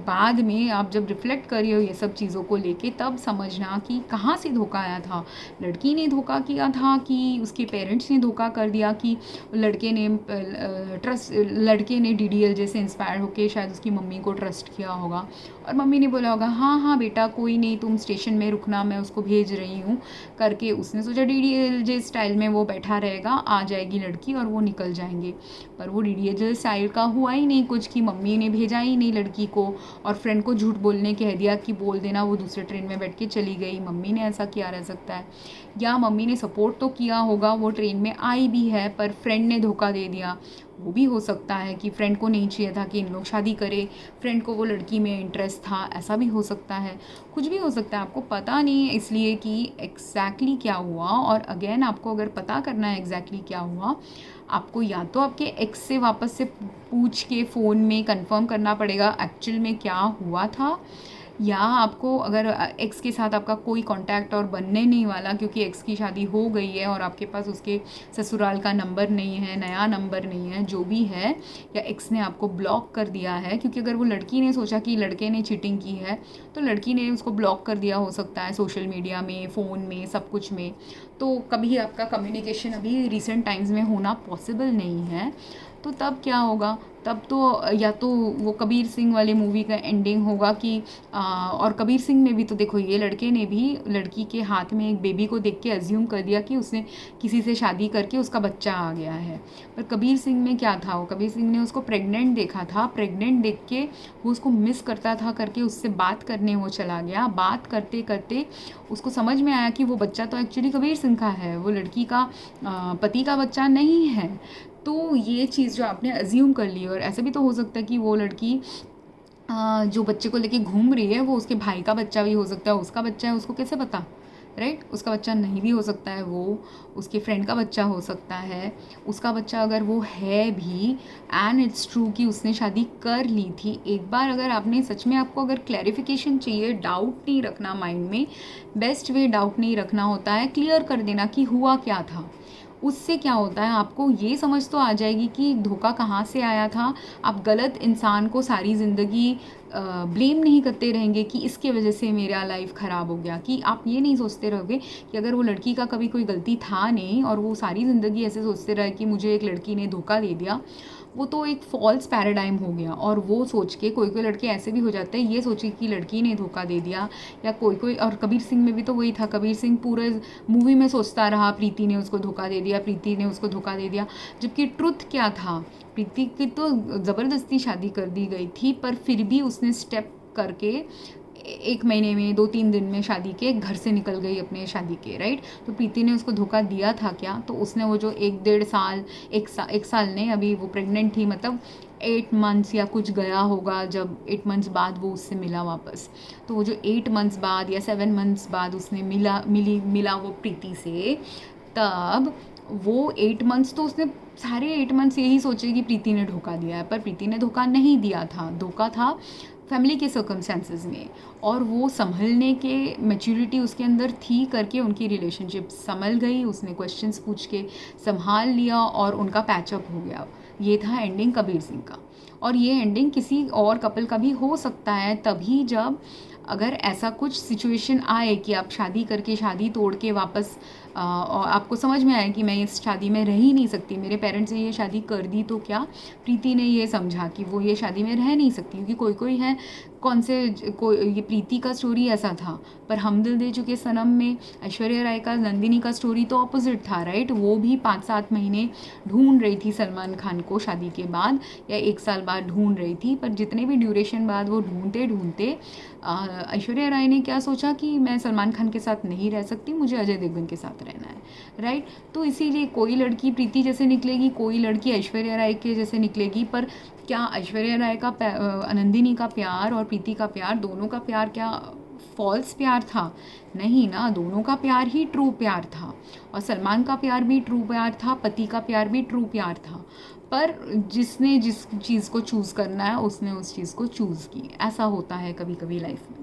बाद में आप जब रिफ़्लेक्ट करिए ये सब चीज़ों को लेके, तब समझना कि कहाँ से धोखा आया था। लड़की ने धोखा किया था कि उसके पेरेंट्स ने धोखा कर दिया, कि लड़के ने डीडीएल से इंस्पायर होके शायद उसकी मम्मी को ट्रस्ट किया होगा, और मम्मी ने बोला होगा हाँ हाँ बेटा कोई नहीं, तुम स्टेशन में रुकना, मैं उसको भेज रही हूँ करके। उसने सोचा डीडीएल स्टाइल में वो बैठा रहेगा, आ जाएगी लड़की और वो निकल जाएंगे, पर वो डीडीएल स्टाइल का हुआ ही नहीं कुछ, कि मम्मी ने भेजा ही नहीं लड़की को, और फ्रेंड को झूठ बोलने कह दिया कि बोल देना वो दूसरे ट्रेन में बैठ के चली गई। मम्मी ने ऐसा किया रह सकता है, या मम्मी ने सपोर्ट तो किया होगा, वो ट्रेन में आई भी है, पर फ्रेंड ने धोखा दे दिया। वो भी हो सकता है कि फ्रेंड को नहीं चाहिए था कि इन लोग शादी करें, फ्रेंड को वो लड़की में इंटरेस्ट था, ऐसा भी हो सकता है, कुछ भी हो सकता है, आपको पता नहीं है इसलिए कि एग्जैक्टली क्या हुआ। और अगेन आपको अगर पता करना है एग्जैक्टली क्या हुआ, आपको या तो आपके एक्स से वापस से पूछ के फ़ोन में कंफर्म करना पड़ेगा एक्चुअल में क्या हुआ था, या आपको अगर एक्स के साथ आपका कोई कांटेक्ट और बनने नहीं वाला क्योंकि एक्स की शादी हो गई है और आपके पास उसके ससुराल का नंबर नहीं है, नया नंबर नहीं है, जो भी है, या एक्स ने आपको ब्लॉक कर दिया है, क्योंकि अगर वो लड़की ने सोचा कि लड़के ने चीटिंग की है तो लड़की ने उसको ब्लॉक कर दिया हो सकता है, सोशल मीडिया में, फ़ोन में, सब कुछ में। तो कभी आपका कम्युनिकेशन अभी रिसेंट टाइम्स में होना पॉसिबल नहीं है, तो तब क्या होगा, तब तो या तो वो कबीर सिंह वाली मूवी का एंडिंग होगा कि और कबीर सिंह में भी तो देखो, ये लड़के ने भी लड़की के हाथ में एक बेबी को देख के अज्यूम कर दिया कि उसने किसी से शादी करके उसका बच्चा आ गया है। पर कबीर सिंह में क्या था, वो कबीर सिंह ने उसको प्रेग्नेंट देखा था, प्रेग्नेंट देख के वो उसको मिस करता था करके उससे बात करने वो चला गया। बात करते करते उसको समझ में आया कि वो बच्चा तो एक्चुअली कबीर सिंह का है, वो लड़की का पति का बच्चा नहीं है। तो ये चीज़ जो आपने अज्यूम कर ली, और ऐसा भी तो हो सकता है कि वो लड़की जो बच्चे को लेके घूम रही है वो उसके भाई का बच्चा भी हो सकता है, उसका बच्चा है, उसको कैसे पता, राइट। उसका बच्चा नहीं भी हो सकता है, वो उसके फ्रेंड का बच्चा हो सकता है। उसका बच्चा अगर वो है भी, एंड इट्स ट्रू कि उसने शादी कर ली थी, एक बार अगर आपने सच में, आपको अगर क्लैरिफिकेशन चाहिए, डाउट नहीं रखना माइंड में, बेस्ट वे डाउट नहीं रखना होता है, क्लियर कर देना कि हुआ क्या था। उससे क्या होता है, आपको ये समझ तो आ जाएगी कि धोखा कहाँ से आया था। आप गलत इंसान को सारी ज़िंदगी ब्लेम नहीं करते रहेंगे कि इसके वजह से मेरा लाइफ ख़राब हो गया, कि आप ये नहीं सोचते रहोगे कि अगर वो लड़की का कभी कोई गलती था नहीं और वो सारी ज़िंदगी ऐसे सोचते रहे कि मुझे एक लड़की ने धोखा दे दिया, वो तो एक फॉल्स पैराडाइम हो गया। और वो सोच के कोई कोई लड़के ऐसे भी हो जाते हैं, ये सोचे कि लड़की ने धोखा दे दिया, या कोई और कबीर सिंह में भी तो वही था, कबीर सिंह पूरे मूवी में सोचता रहा प्रीति ने उसको धोखा दे दिया, प्रीति ने उसको धोखा दे दिया, जबकि ट्रुथ क्या था, प्रीति की तो ज़बरदस्ती शादी कर दी गई थी, पर फिर भी उसने स्टेप करके 1 महीने में 2-3 दिन में शादी के घर से निकल गई अपने शादी के, राइट। तो प्रीति ने उसको धोखा दिया था क्या? तो उसने वो जो 1 साल 1 साल नहीं, अभी वो प्रेग्नेंट थी, मतलब 8 मंथ्स या कुछ गया होगा, जब 8 मंथ्स बाद वो उससे मिला वापस। तो वो जो 8 मंथ्स बाद या 7 मंथ्स बाद उसने मिला वो प्रीति से, तब वो 8 मंथ्स तो उसने सारे 8 मंथ्स यही सोचे कि प्रीति ने धोखा दिया है, पर प्रीति ने धोखा नहीं दिया था। धोखा था फैमिली के सर्कमस्टेंसेस में, और वो संभलने के मैच्योरिटी उसके अंदर थी करके उनकी रिलेशनशिप संभल गई। उसने क्वेश्चंस पूछ के संभाल लिया और उनका पैचअप हो गया। ये था एंडिंग कबीर सिंह का। और ये एंडिंग किसी और कपल का भी हो सकता है, तभी जब अगर ऐसा कुछ सिचुएशन आए कि आप शादी करके शादी तोड़ के वापस और आपको समझ में आए कि मैं इस शादी में रह ही नहीं सकती, मेरे पेरेंट्स ने ये शादी कर दी तो क्या। प्रीति ने ये समझा कि वो ये शादी में रह नहीं सकती, क्योंकि कोई है ये प्रीति का स्टोरी ऐसा था। पर हम दिल दे चुके सनम में ऐश्वर्या राय का, नंदिनी का स्टोरी तो ऑपोजिट था, राइट। वो भी 5-7 महीने ढूंढ रही थी सलमान खान को शादी के बाद, या 1 साल बाद ढूंढ रही थी, पर जितने भी ड्यूरेशन बाद वो ढूंढते ऐश्वर्या राय ने क्या सोचा कि मैं सलमान खान के साथ नहीं रह सकती, मुझे अजय देवगन के साथ रहना है, राइट। तो इसीलिए कोई लड़की प्रीति जैसे निकलेगी, कोई लड़की ऐश्वर्या राय के जैसे निकलेगी। पर क्या ऐश्वर्या राय का नंदिनी का प्यार और प्रीति का प्यार, दोनों का प्यार क्या फॉल्स प्यार था? नहीं ना, दोनों का प्यार ही ट्रू प्यार था। और सलमान का प्यार भी ट्रू प्यार था, पति का प्यार भी ट्रू प्यार था। पर जिसने जिस चीज़ को चूज़ करना है उसने उस चीज़ को चूज़ की। ऐसा होता है कभी कभी लाइफ में,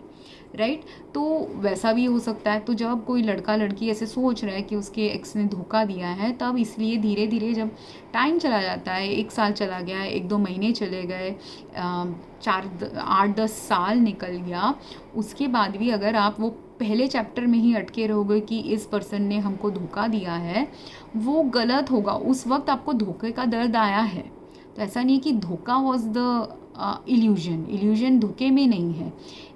राइट। तो वैसा भी हो सकता है। तो जब कोई लड़का लड़की ऐसे सोच रहा है कि उसके एक्स ने धोखा दिया है, तब इसलिए धीरे धीरे जब टाइम चला जाता है, 1 साल चला गया, 1-2 महीने चले गए, 8-10 साल निकल गया, उसके बाद भी अगर आप वो पहले चैप्टर में ही अटके रहोगे कि इस पर्सन ने हमको धोखा दिया है, वो गलत होगा। उस वक्त आपको धोखे का दर्द आया है, तो ऐसा नहीं कि धोखा वॉज द इल्यूजन धोखे में नहीं है।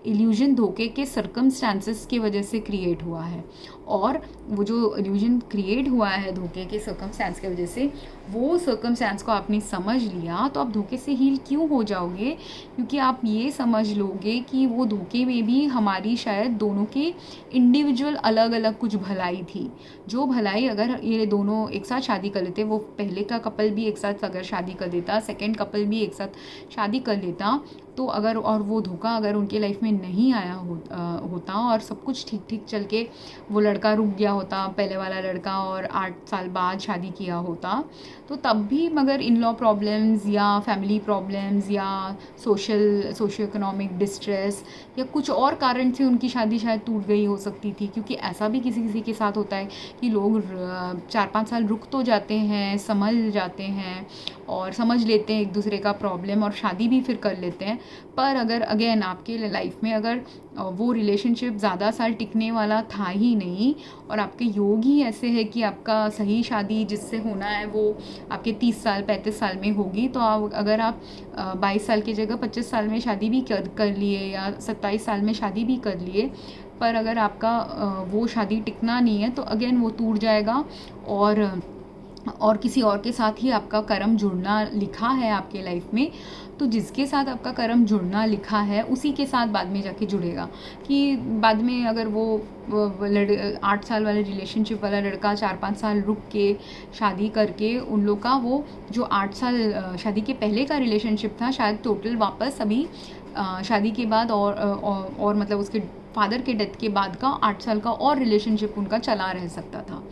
इल्यूजन धोखे के सर्कमस्टांसेस की वजह से क्रिएट हुआ है, और वो जो इल्यूजन क्रिएट हुआ है धोखे के सर्कमस्टांस की वजह से, वो सर्कमस्टांस को आपने समझ लिया तो आप धोखे से हील क्यों हो जाओगे? क्योंकि आप ये समझ लोगे कि वो धोखे में भी हमारी शायद दोनों के इंडिविजुअल अलग अलग कुछ भलाई थी। जो भलाई अगर ये दोनों एक साथ शादी कर लेते, वो पहले का कपल भी एक साथ अगर शादी कर देता, सेकेंड कपल भी एक साथ शादी कर लेता, तो अगर और वो धोखा अगर उनके लाइफ में नहीं आया होता और सब कुछ ठीक ठीक चल के वो लड़का रुक गया होता, पहले वाला लड़का, और 8 साल बाद शादी किया होता, तो तब भी मगर इन लॉ प्रॉब्लम्स या फैमिली प्रॉब्लम्स या सोशियो इकोनॉमिक डिस्ट्रेस या कुछ और कारण से उनकी शादी शायद टूट गई हो सकती थी। क्योंकि ऐसा भी किसी किसी के साथ होता है कि लोग 4-5 साल रुक तो जाते हैं, संभल जाते हैं और समझ लेते हैं एक दूसरे का प्रॉब्लम, और शादी भी फिर कर लेते हैं। पर अगर अगेन आपके लाइफ में अगर वो रिलेशनशिप ज़्यादा साल टिकने वाला था ही नहीं, और आपके योग ही ऐसे है कि आपका सही शादी जिससे होना है वो आपके 30 साल 35 साल में होगी, तो अगर आप 22 साल की जगह 25 साल में शादी भी कर लिए या 27 साल में शादी भी कर लिए, पर अगर आपका वो शादी टिकना नहीं है, तो अगेन वो टूट जाएगा, और किसी और के साथ ही आपका कर्म जुड़ना लिखा है आपके लाइफ में। तो जिसके साथ आपका कर्म जुड़ना लिखा है उसी के साथ बाद में जाके जुड़ेगा। कि बाद में अगर वो 8 साल वाले रिलेशनशिप वाला लड़का 4-5 साल रुक के शादी करके, उन लोग का वो जो 8 साल शादी के पहले का रिलेशनशिप था, शायद टोटल वापस अभी शादी के बाद और मतलब उसके फादर के डेथ के बाद का 8 साल का और रिलेशनशिप उनका चला रह सकता था।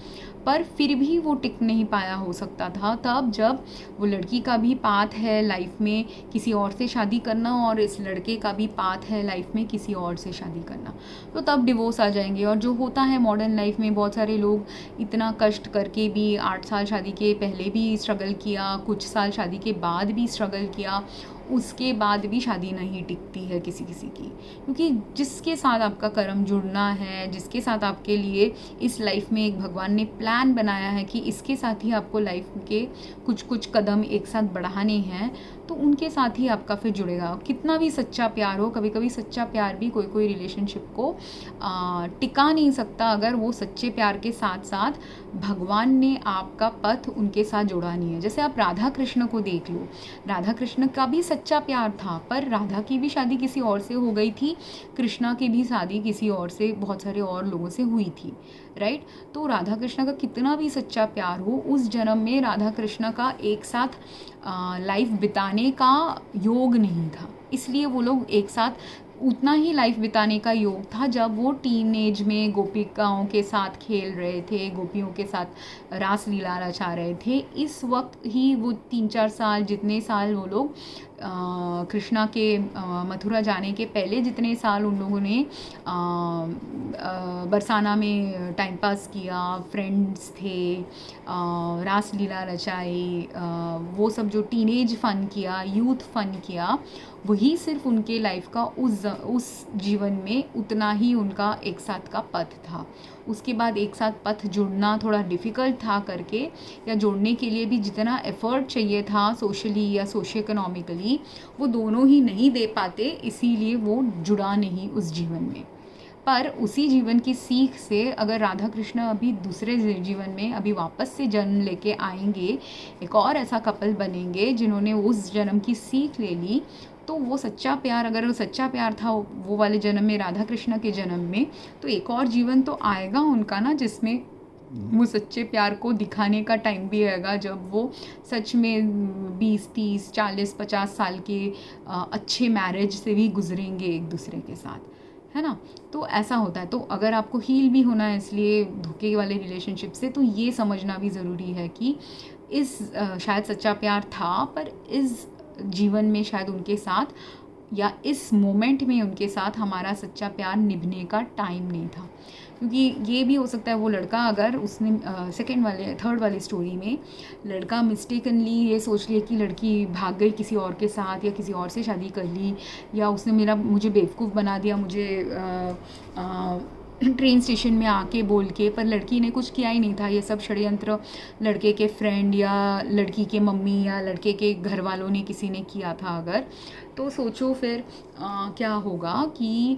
पर फिर भी वो टिक नहीं पाया हो सकता था, तब जब वो लड़की का भी पाथ है लाइफ में किसी और से शादी करना, और इस लड़के का भी पाथ है लाइफ में किसी और से शादी करना, तो तब डिवोर्स आ जाएंगे। और जो होता है मॉडर्न लाइफ में, बहुत सारे लोग इतना कष्ट करके भी 8 साल शादी के पहले भी स्ट्रगल किया, कुछ साल शादी के बाद भी स्ट्रगल किया, उसके बाद भी शादी नहीं टिकती है किसी किसी की। क्योंकि जिसके साथ आपका कर्म जुड़ना है, जिसके साथ आपके लिए इस लाइफ में एक भगवान ने प्लान बनाया है कि इसके साथ ही आपको लाइफ के कुछ कुछ कदम एक साथ बढ़ाने हैं, तो उनके साथ ही आपका फिर जुड़ेगा। कितना भी सच्चा प्यार हो, कभी कभी सच्चा प्यार भी कोई रिलेशनशिप को टिका नहीं सकता अगर वो सच्चे प्यार के साथ साथ भगवान ने आपका पथ उनके साथ जोड़ा नहीं है। जैसे आप राधा कृष्ण को देख लो, राधा कृष्ण का भी सच्चा प्यार था। पर राधा की भी शादी किसी और से हो गई थी, कृष्णा की भी शादी किसी और से, बहुत सारे और लोगों से हुई थी, राइट। तो राधा कृष्णा का कितना भी सच्चा प्यार हो, उस जन्म में राधा कृष्णा का एक साथ लाइफ बिताने का योग नहीं था, इसलिए वो लोग एक साथ उतना ही लाइफ बिताने का योग था जब वो टीन एज में गोपिकाओं के साथ खेल रहे थे, गोपियों के साथ रास लीला रचा रहे थे। इस वक्त ही वो 3-4 साल, जितने साल वो लोग कृष्णा के मथुरा जाने के पहले जितने साल उन लोगों ने बरसाना में टाइम पास किया, फ्रेंड्स थे, रास लीला रचाई, वो सब जो टीनेज फ़न किया, यूथ फ़न किया, वही सिर्फ उनके लाइफ का उस जीवन में उतना ही उनका एक साथ का पथ था। उसके बाद एक साथ पथ जुड़ना थोड़ा डिफ़िकल्ट था करके, या जोड़ने के लिए भी जितना एफ़र्ट चाहिए था सोशली या सोशियो इकोनॉमिकली, वो दोनों ही नहीं दे पाते, इसीलिए वो जुड़ा नहीं उस जीवन में। पर उसी जीवन की सीख से अगर राधा कृष्ण अभी दूसरे जीवन में अभी वापस से जन्म लेके आएंगे, एक और ऐसा कपल बनेंगे जिन्होंने उस जन्म की सीख ले ली, तो वो सच्चा प्यार, अगर वो सच्चा प्यार था वो वाले जन्म में, राधा कृष्ण के जन्म में, तो एक और जीवन तो आएगा उनका ना, जिसमें वो सच्चे प्यार को दिखाने का टाइम भी आएगा, जब वो सच में 20, 30, 40, 50 साल के अच्छे मैरिज से भी गुजरेंगे एक दूसरे के साथ, है ना। तो ऐसा होता है। तो अगर आपको हील भी होना है इसलिए धोखे वाले रिलेशनशिप से, तो ये समझना भी ज़रूरी है कि इस शायद सच्चा प्यार था, पर इस जीवन में शायद उनके साथ, या इस मोमेंट में उनके साथ हमारा सच्चा प्यार निभने का टाइम नहीं था। क्योंकि ये भी हो सकता है वो लड़का, अगर उसने थर्ड वाली स्टोरी में लड़का मिस्टेकनली ये सोच लिया कि लड़की भाग गई किसी और के साथ, या किसी और से शादी कर ली, या उसने मुझे बेवकूफ़ बना दिया, मुझे ट्रेन स्टेशन में आके बोल के, पर लड़की ने कुछ किया ही नहीं था। ये सब षड्यंत्र लड़के के फ्रेंड या लड़की के मम्मी या लड़के के घर वालों ने, किसी ने किया था अगर, तो सोचो फिर क्या होगा कि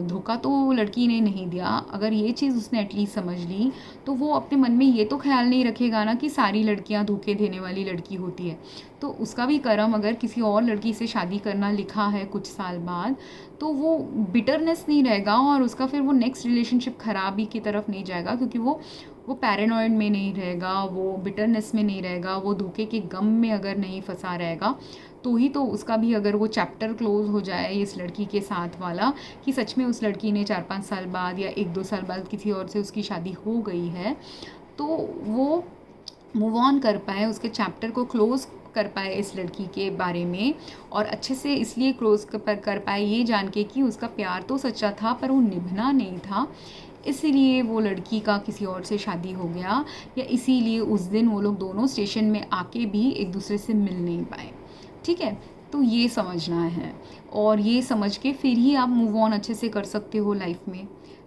धोखा तो लड़की ने नहीं दिया। अगर ये चीज़ उसने एटलीस्ट समझ ली, तो वो अपने मन में ये तो ख्याल नहीं रखेगा ना कि सारी लड़कियां धोखे देने वाली लड़की होती है। तो उसका भी कर्म, अगर किसी और लड़की से शादी करना लिखा है कुछ साल बाद, तो वो बिटरनेस नहीं रहेगा, और उसका फिर वो नेक्स्ट रिलेशनशिप खराबी की तरफ नहीं जाएगा, क्योंकि वो पैरानॉइड में नहीं रहेगा, वो बिटरनेस में नहीं रहेगा, वो धोखे के गम में अगर नहीं फंसा रहेगा, तो ही तो उसका भी अगर वो चैप्टर क्लोज हो जाए इस लड़की के साथ वाला, कि सच में उस लड़की ने 4-5 साल बाद या 1-2 साल बाद किसी और से उसकी शादी हो गई है, तो वो मूव ऑन कर पाए, उसके चैप्टर को क्लोज़ कर पाए इस लड़की के बारे में, और अच्छे से इसलिए क्लोज़ कर पाए ये जान के कि उसका प्यार तो सच्चा था पर वो निभना नहीं था, इसीलिए वो लड़की का किसी और से शादी हो गया, या इसीलिए उस दिन वो लोग दोनों स्टेशन में आके भी एक दूसरे से मिल नहीं पाए। ठीक है, तो ये समझना है, और ये समझ के फिर ही आप मूव ऑन अच्छे से कर सकते हो लाइफ में,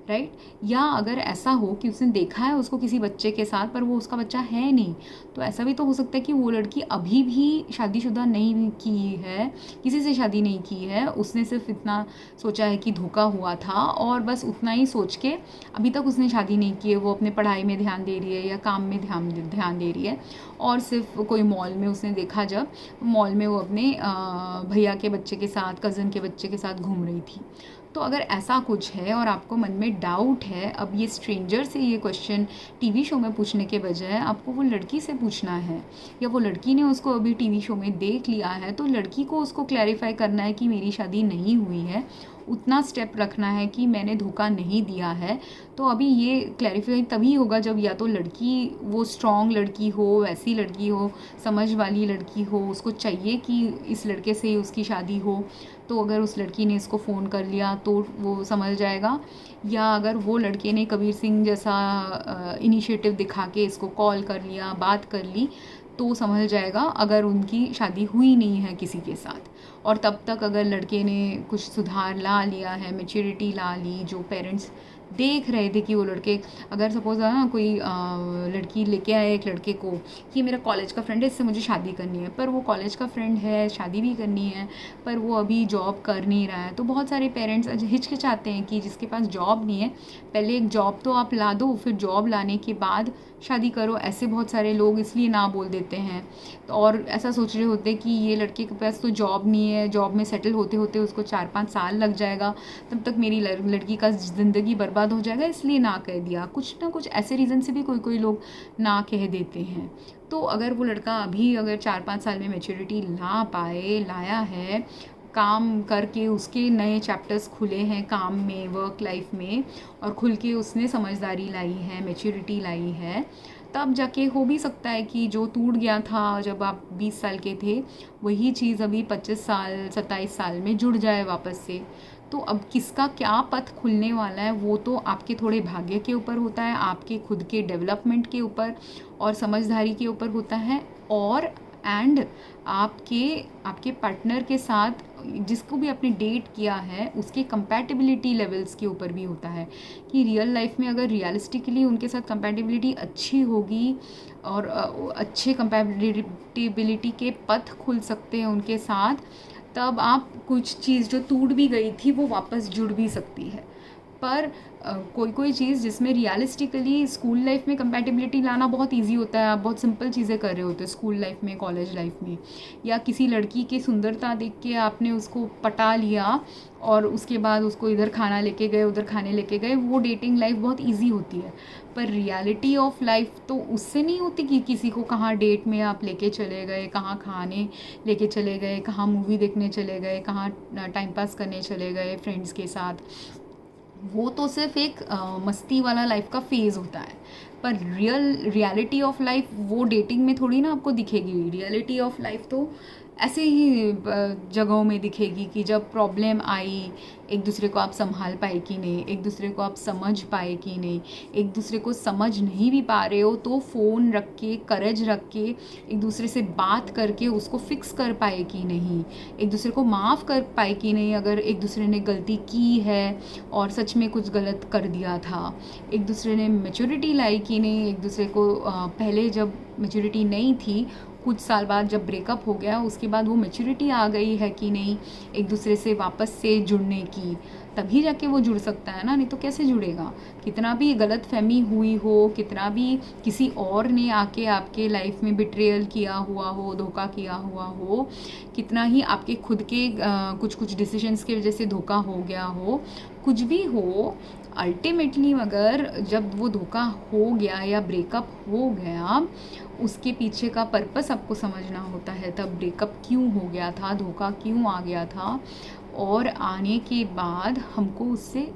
राइट। या अगर ऐसा हो कि उसने देखा है उसको किसी बच्चे के साथ, पर वो उसका बच्चा है नहीं, तो ऐसा भी तो हो सकता है कि वो लड़की अभी भी शादीशुदा नहीं की है, किसी से शादी नहीं की है, उसने सिर्फ इतना सोचा है कि धोखा हुआ था, और बस उतना ही सोच के अभी तक उसने शादी नहीं की है, वो अपने पढ़ाई में ध्यान दे रही है या काम में ध्यान दे रही है, और सिर्फ कोई मॉल में उसने देखा, जब मॉल में वो अपने भैया के बच्चे के साथ, कज़न के बच्चे के साथ घूम रही थी। तो अगर ऐसा कुछ है और आपको मन में डाउट है, अब ये स्ट्रेंजर से ये क्वेश्चन टीवी शो में पूछने के बजाय आपको वो लड़की से पूछना है, या वो लड़की ने उसको अभी टीवी शो में देख लिया है, तो लड़की को उसको क्लैरिफाई करना है कि मेरी शादी नहीं हुई है, उतना स्टेप रखना है कि मैंने धोखा नहीं दिया है। तो अभी ये क्लैरिफाई तभी होगा जब या तो लड़की वो स्ट्रॉन्ग लड़की हो, वैसी लड़की हो, समझ वाली लड़की हो, उसको चाहिए कि इस लड़के से ही उसकी शादी हो, तो अगर उस लड़की ने इसको फ़ोन कर लिया तो वो समझ जाएगा, या अगर वो लड़के ने कबीर सिंह जैसा इनिशिएटिव दिखा के इसको कॉल कर लिया, बात कर ली, तो समझ जाएगा अगर उनकी शादी हुई नहीं है किसी के साथ। और तब तक अगर लड़के ने कुछ सुधार ला लिया है, मैच्योरिटी ला ली, जो पेरेंट्स देख रहे थे कि वो लड़के, अगर सपोज है ना कोई लड़की लेके आए एक लड़के को कि मेरा कॉलेज का फ्रेंड है, इससे मुझे शादी करनी है, पर वो कॉलेज का फ्रेंड है, शादी भी करनी है, पर वो अभी जॉब कर नहीं रहा है, तो बहुत सारे पेरेंट्स हिचकिचाते हैं कि जिसके पास जॉब नहीं है पहले एक जॉब तो आप ला दो, फिर जॉब लाने के बाद शादी करो। ऐसे बहुत सारे लोग इसलिए ना बोल देते हैं, तो और ऐसा सोच रहे होते कि ये लड़के के पास तो जॉब नहीं है, जॉब में सेटल होते होते उसको 4-5 साल लग जाएगा, तब तक मेरी लड़की का ज़िंदगी बर्बाद हो जाएगा, इसलिए ना कह दिया। कुछ ना कुछ ऐसे रीज़न से भी कोई कोई लोग ना कह देते हैं। तो अगर वो लड़का अभी अगर 4-5 साल में मैच्योरिटी लाया है, काम करके उसके नए चैप्टर्स खुले हैं काम में, वर्क लाइफ में, और खुल के उसने समझदारी लाई है, मैच्योरिटी लाई है, तब जाके हो भी सकता है कि जो टूट गया था जब आप 20 साल के थे, वही चीज़ अभी 25 साल 27 साल में जुड़ जाए वापस से। तो अब किसका क्या पथ खुलने वाला है वो तो आपके थोड़े भाग्य के ऊपर होता है, आपके खुद के डेवलपमेंट के ऊपर और समझदारी के ऊपर होता है, और आपके पार्टनर के साथ जिसको भी आपने डेट किया है उसके कंपैटिबिलिटी लेवल्स के ऊपर भी होता है कि रियल लाइफ में अगर रियलिस्टिकली उनके साथ कंपैटिबिलिटी अच्छी होगी और अच्छे कंपैटिबिलिटी के पथ खुल सकते हैं उनके साथ, तब आप कुछ चीज़ जो टूट भी गई थी वो वापस जुड़ भी सकती है। पर कोई कोई चीज़ जिसमें रियलिस्टिकली स्कूल लाइफ में कंपैटिबिलिटी लाना बहुत इजी होता है, आप बहुत सिंपल चीज़ें कर रहे होते हैं स्कूल लाइफ में, कॉलेज लाइफ में, या किसी लड़की की सुंदरता देख के आपने उसको पटा लिया और उसके बाद उसको इधर खाना लेके गए उधर खाने लेके गए, वो डेटिंग लाइफ बहुत इजी होती है। पर रियलिटी ऑफ लाइफ तो उससे नहीं होती कि किसी को कहाँ डेट में आप लेके चले गए, कहाँ खाने लेके चले गए, कहाँ मूवी देखने चले गए, कहाँ टाइम पास करने चले गए फ्रेंड्स के साथ। वो तो सिर्फ एक मस्ती वाला लाइफ का फेज़ होता है, पर रियलिटी ऑफ लाइफ वो डेटिंग में थोड़ी ना आपको दिखेगी। रियलिटी ऑफ लाइफ तो ऐसे ही जगहों में दिखेगी कि जब प्रॉब्लम आई, एक दूसरे को आप संभाल पाए कि नहीं, एक दूसरे को आप समझ पाए कि नहीं, एक दूसरे को समझ नहीं भी पा रहे हो तो फ़ोन रख के, करेज रख के एक दूसरे से बात करके उसको फिक्स कर पाए कि नहीं, एक दूसरे को माफ़ कर पाए कि नहीं अगर एक दूसरे ने गलती की है और सच में कुछ गलत कर दिया था, एक दूसरे ने मैच्योरिटी लाई कि नहीं, एक दूसरे को पहले जब मैच्योरिटी नहीं थी, कुछ साल बाद जब ब्रेकअप हो गया उसके बाद वो मैच्योरिटी आ गई है कि नहीं एक दूसरे से वापस से जुड़ने की, तभी जाके वो जुड़ सकता है ना, नहीं तो कैसे जुड़ेगा। कितना भी गलत फहमी हुई हो, कितना भी किसी और ने आके आपके लाइफ में बिट्रेयल किया हुआ हो, धोखा किया हुआ हो, कितना ही आपके खुद के कुछ कुछ डिसीजंस की वजह से धोखा हो गया हो, कुछ भी हो, अल्टीमेटली अगर जब वो धोखा हो गया या ब्रेकअप हो गया, उसके पीछे का पर्पस आपको समझना होता है। तब ब्रेकअप क्यों हो गया था, धोखा क्यों आ गया था, और आने के बाद हमको उससे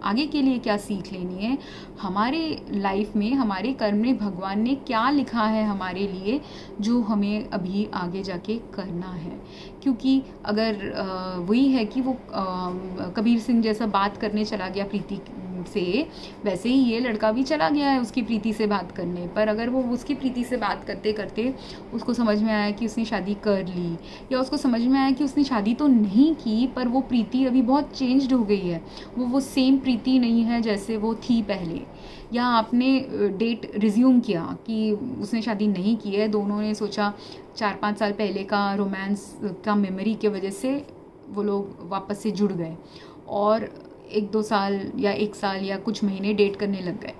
आगे के लिए क्या सीख लेनी है, हमारे लाइफ में, हमारे कर्म में भगवान ने क्या लिखा है हमारे लिए जो हमें अभी आगे जाके करना है। क्योंकि अगर वही है कि वो कबीर सिंह जैसा बात करने चला गया प्रीति से, वैसे ही ये लड़का भी चला गया है उसकी प्रीति से बात करने, पर अगर वो उसकी प्रीति से बात करते करते उसको समझ में आया कि उसने शादी कर ली, या उसको समझ में आया कि उसने शादी तो नहीं की पर वो प्रीति अभी बहुत चेंज्ड हो गई है, वो सेम प्रीति नहीं है जैसे वो थी पहले, या आपने डेट रिज्यूम किया कि उसने शादी नहीं की है, दोनों ने सोचा 4-5 साल पहले का रोमांस का मेमोरी के वजह से वो लोग वापस से जुड़ गए और 1-2 साल या 1 साल या कुछ महीने डेट करने लग गए।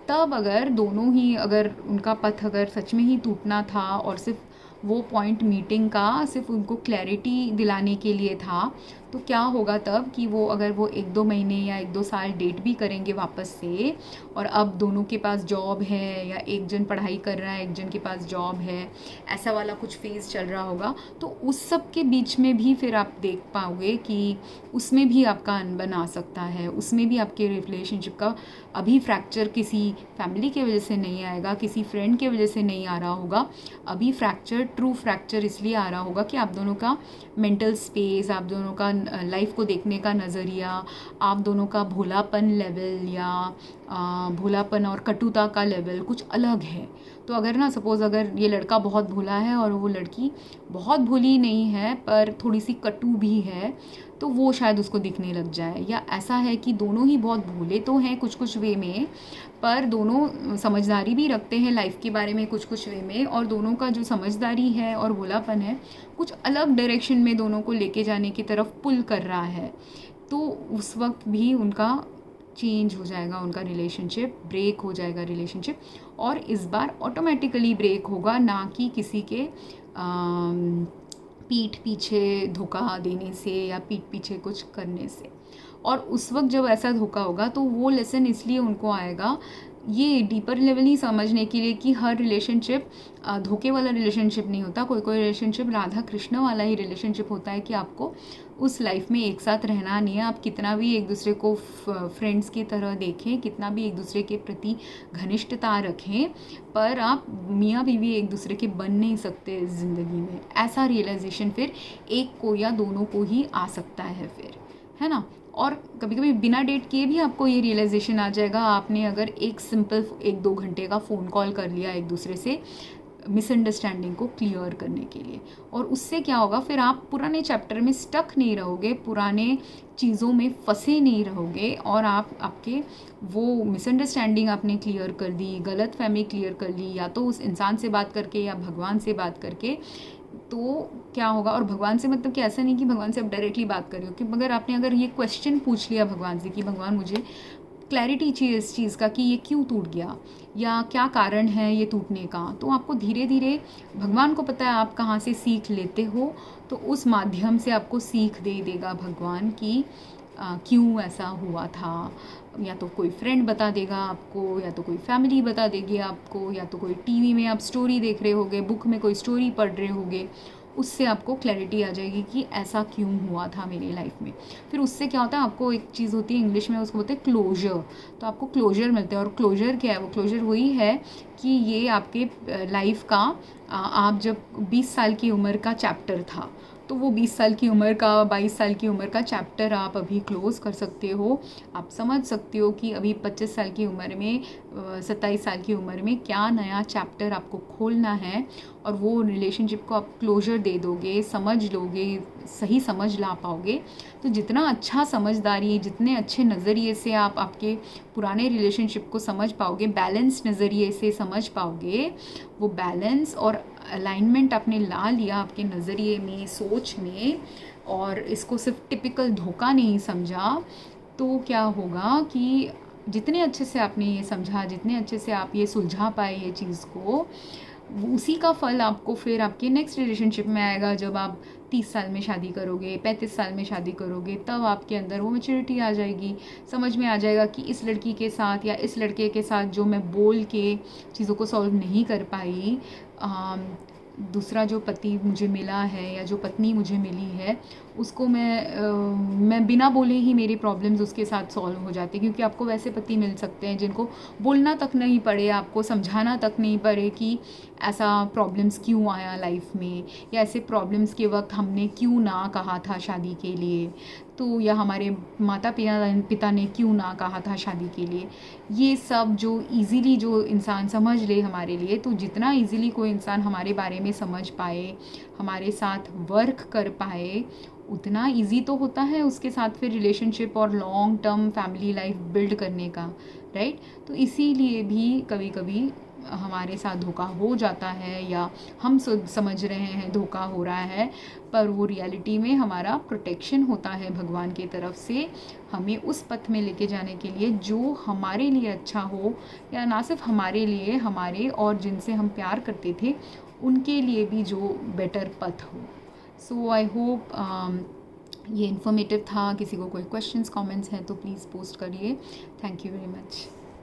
तब अगर दोनों ही, अगर उनका पथ अगर सच में ही टूटना था और सिर्फ वो पॉइंट मीटिंग का सिर्फ उनको क्लैरिटी दिलाने के लिए था, तो क्या होगा तब कि वो अगर वो 1-2 महीने या 1-2 साल डेट भी करेंगे वापस से, और अब दोनों के पास जॉब है या एक जन पढ़ाई कर रहा है एक जन के पास जॉब है, ऐसा वाला कुछ फेज़ चल रहा होगा, तो उस सब के बीच में भी फिर आप देख पाओगे कि उसमें भी आपका अनबन आ सकता है, उसमें भी आपके रिलेशनशिप का अभी फ्रैक्चर किसी फैमिली की वजह से नहीं आएगा, किसी फ्रेंड की वजह से नहीं आ रहा होगा, अभी फ्रैक्चर, ट्रू फ्रैक्चर इसलिए आ रहा होगा कि आप दोनों का मेंटल स्पेस, आप दोनों का लाइफ को देखने का नज़रिया, आप दोनों का भोलापन लेवल या भोलापन और कटुता का लेवल कुछ अलग है। तो अगर ना सपोज़ अगर ये लड़का बहुत भोला है और वो लड़की बहुत भोली नहीं है पर थोड़ी सी कटु भी है, तो वो शायद उसको दिखने लग जाए। या ऐसा है कि दोनों ही बहुत भोले तो हैं कुछ कुछ वे में, पर दोनों समझदारी भी रखते हैं लाइफ के बारे में कुछ कुछ वे में, और दोनों का जो समझदारी है और भोलापन है कुछ अलग डायरेक्शन में दोनों को लेके जाने की तरफ पुल कर रहा है। तो उस वक्त भी उनका चेंज हो जाएगा, उनका रिलेशनशिप ब्रेक हो जाएगा रिलेशनशिप, और इस बार ऑटोमेटिकली ब्रेक होगा, ना कि किसी के पीठ पीछे धोखा देने से या पीठ पीछे कुछ करने से। और उस वक्त जब ऐसा धोखा होगा तो वो लेसन इसलिए उनको आएगा, ये डीपर लेवल ही समझने के लिए कि हर रिलेशनशिप धोखे वाला रिलेशनशिप नहीं होता। कोई कोई रिलेशनशिप राधा कृष्ण वाला ही रिलेशनशिप होता है कि आपको उस लाइफ में एक साथ रहना नहीं है। आप कितना भी एक दूसरे को फ्रेंड्स की तरह देखें, कितना भी एक दूसरे के प्रति घनिष्ठता रखें, पर आप मियाँ बीवी एक दूसरे के बन नहीं सकते इस ज़िंदगी में। ऐसा रियलाइजेशन फिर एक को या दोनों को ही आ सकता है फिर, है ना। और कभी कभी बिना डेट किए भी आपको ये रियलाइजेशन आ जाएगा। आपने अगर एक सिंपल 1-2 घंटे का फ़ोन कॉल कर लिया एक दूसरे से मिसअंडरस्टैंडिंग को क्लियर करने के लिए, और उससे क्या होगा, फिर आप पुराने चैप्टर में स्टक नहीं रहोगे, पुराने चीज़ों में फंसे नहीं रहोगे, और आपके वो मिसअंडरस्टैंडिंग आपने क्लियर कर दी, गलत फहमी क्लियर कर ली, या तो उस इंसान से बात करके या भगवान से बात करके। तो क्या होगा, और भगवान से मतलब कि ऐसा नहीं कि भगवान से आप डायरेक्टली बात कर रहे हो, कि मगर आपने अगर ये क्वेश्चन पूछ लिया भगवान से कि भगवान मुझे क्लैरिटी चाहिए इस चीज़ का कि ये क्यों टूट गया या क्या कारण है ये टूटने का, तो आपको धीरे धीरे भगवान को पता है आप कहाँ से सीख लेते हो, तो उस माध्यम से आपको सीख दे देगा भगवान कि क्यों ऐसा हुआ था। या तो कोई फ्रेंड बता देगा आपको, या तो कोई फैमिली बता देगी आपको, या तो कोई टीवी में आप स्टोरी देख रहे होगे, बुक में कोई स्टोरी पढ़ रहे होगे, उससे आपको क्लैरिटी आ जाएगी कि ऐसा क्यों हुआ था मेरी लाइफ में। फिर उससे क्या होता है, आपको एक चीज़ होती है इंग्लिश में उसको बोलते हैं क्लोजर, तो आपको क्लोजर मिलता है। और क्लोजर क्या है, वो क्लोजर वही है कि ये आपके लाइफ का आप जब 20 साल की उम्र का चैप्टर था, तो वो 20 साल की उम्र का 22 साल की उम्र का चैप्टर आप अभी क्लोज़ कर सकते हो। आप समझ सकते हो कि अभी 25 साल की उम्र में 27 साल की उम्र में क्या नया चैप्टर आपको खोलना है, और वो रिलेशनशिप को आप क्लोजर दे दोगे, समझ लोगे, सही समझ ला पाओगे। तो जितना अच्छा समझदारी, जितने अच्छे नज़रिए से आप आपके पुराने रिलेशनशिप को समझ पाओगे, बैलेंस नज़रिए से समझ पाओगे, वो बैलेंस और अलाइनमेंट आपने ला लिया आपके नज़रिए में, सोच में, और इसको सिर्फ टिपिकल धोखा नहीं समझा, तो क्या होगा कि जितने अच्छे से आपने ये समझा, जितने अच्छे से आप ये सुलझा पाए ये चीज़ को, उसी का फल आपको फिर आपके नेक्स्ट रिलेशनशिप में आएगा। जब आप 30 साल में शादी करोगे, 35 साल में शादी करोगे, तब आपके अंदर वो मैच्योरिटी आ जाएगी, समझ में आ जाएगा कि इस लड़की के साथ या इस लड़के के साथ जो मैं बोल के चीज़ों को सॉल्व नहीं कर पाई, दूसरा जो पति मुझे मिला है या जो पत्नी मुझे मिली है, उसको मैं बिना बोले ही मेरी प्रॉब्लम्स उसके साथ सॉल्व हो जाती, क्योंकि आपको वैसे पति मिल सकते हैं जिनको बोलना तक नहीं पड़े, आपको समझाना तक नहीं पड़े कि ऐसा प्रॉब्लम्स क्यों आया लाइफ में, या ऐसे प्रॉब्लम्स के वक्त हमने क्यों ना कहा था शादी के लिए, तो या हमारे माता पिता ने क्यों ना कहा था शादी के लिए। ये सब जो इजीली जो इंसान समझ ले हमारे लिए, तो जितना इजीली कोई इंसान हमारे बारे में समझ पाए, हमारे साथ वर्क कर पाए, उतना इजी तो होता है उसके साथ फिर रिलेशनशिप और long term family life build करने का, राइट। तो इसीलिए भी कभी कभी हमारे साथ धोखा हो जाता है, या हम समझ रहे हैं धोखा हो रहा है, पर वो रियलिटी में हमारा प्रोटेक्शन होता है भगवान की तरफ से, हमें उस पथ में लेके जाने के लिए जो हमारे लिए अच्छा हो, या ना सिर्फ हमारे लिए, हमारे और जिनसे हम प्यार करते थे उनके लिए भी जो बेटर पथ हो। सो आई होप ये इन्फॉर्मेटिव था। किसी को कोई क्वेश्चंस कमेंट्स हैं तो प्लीज़ पोस्ट करिए। Thank you very much.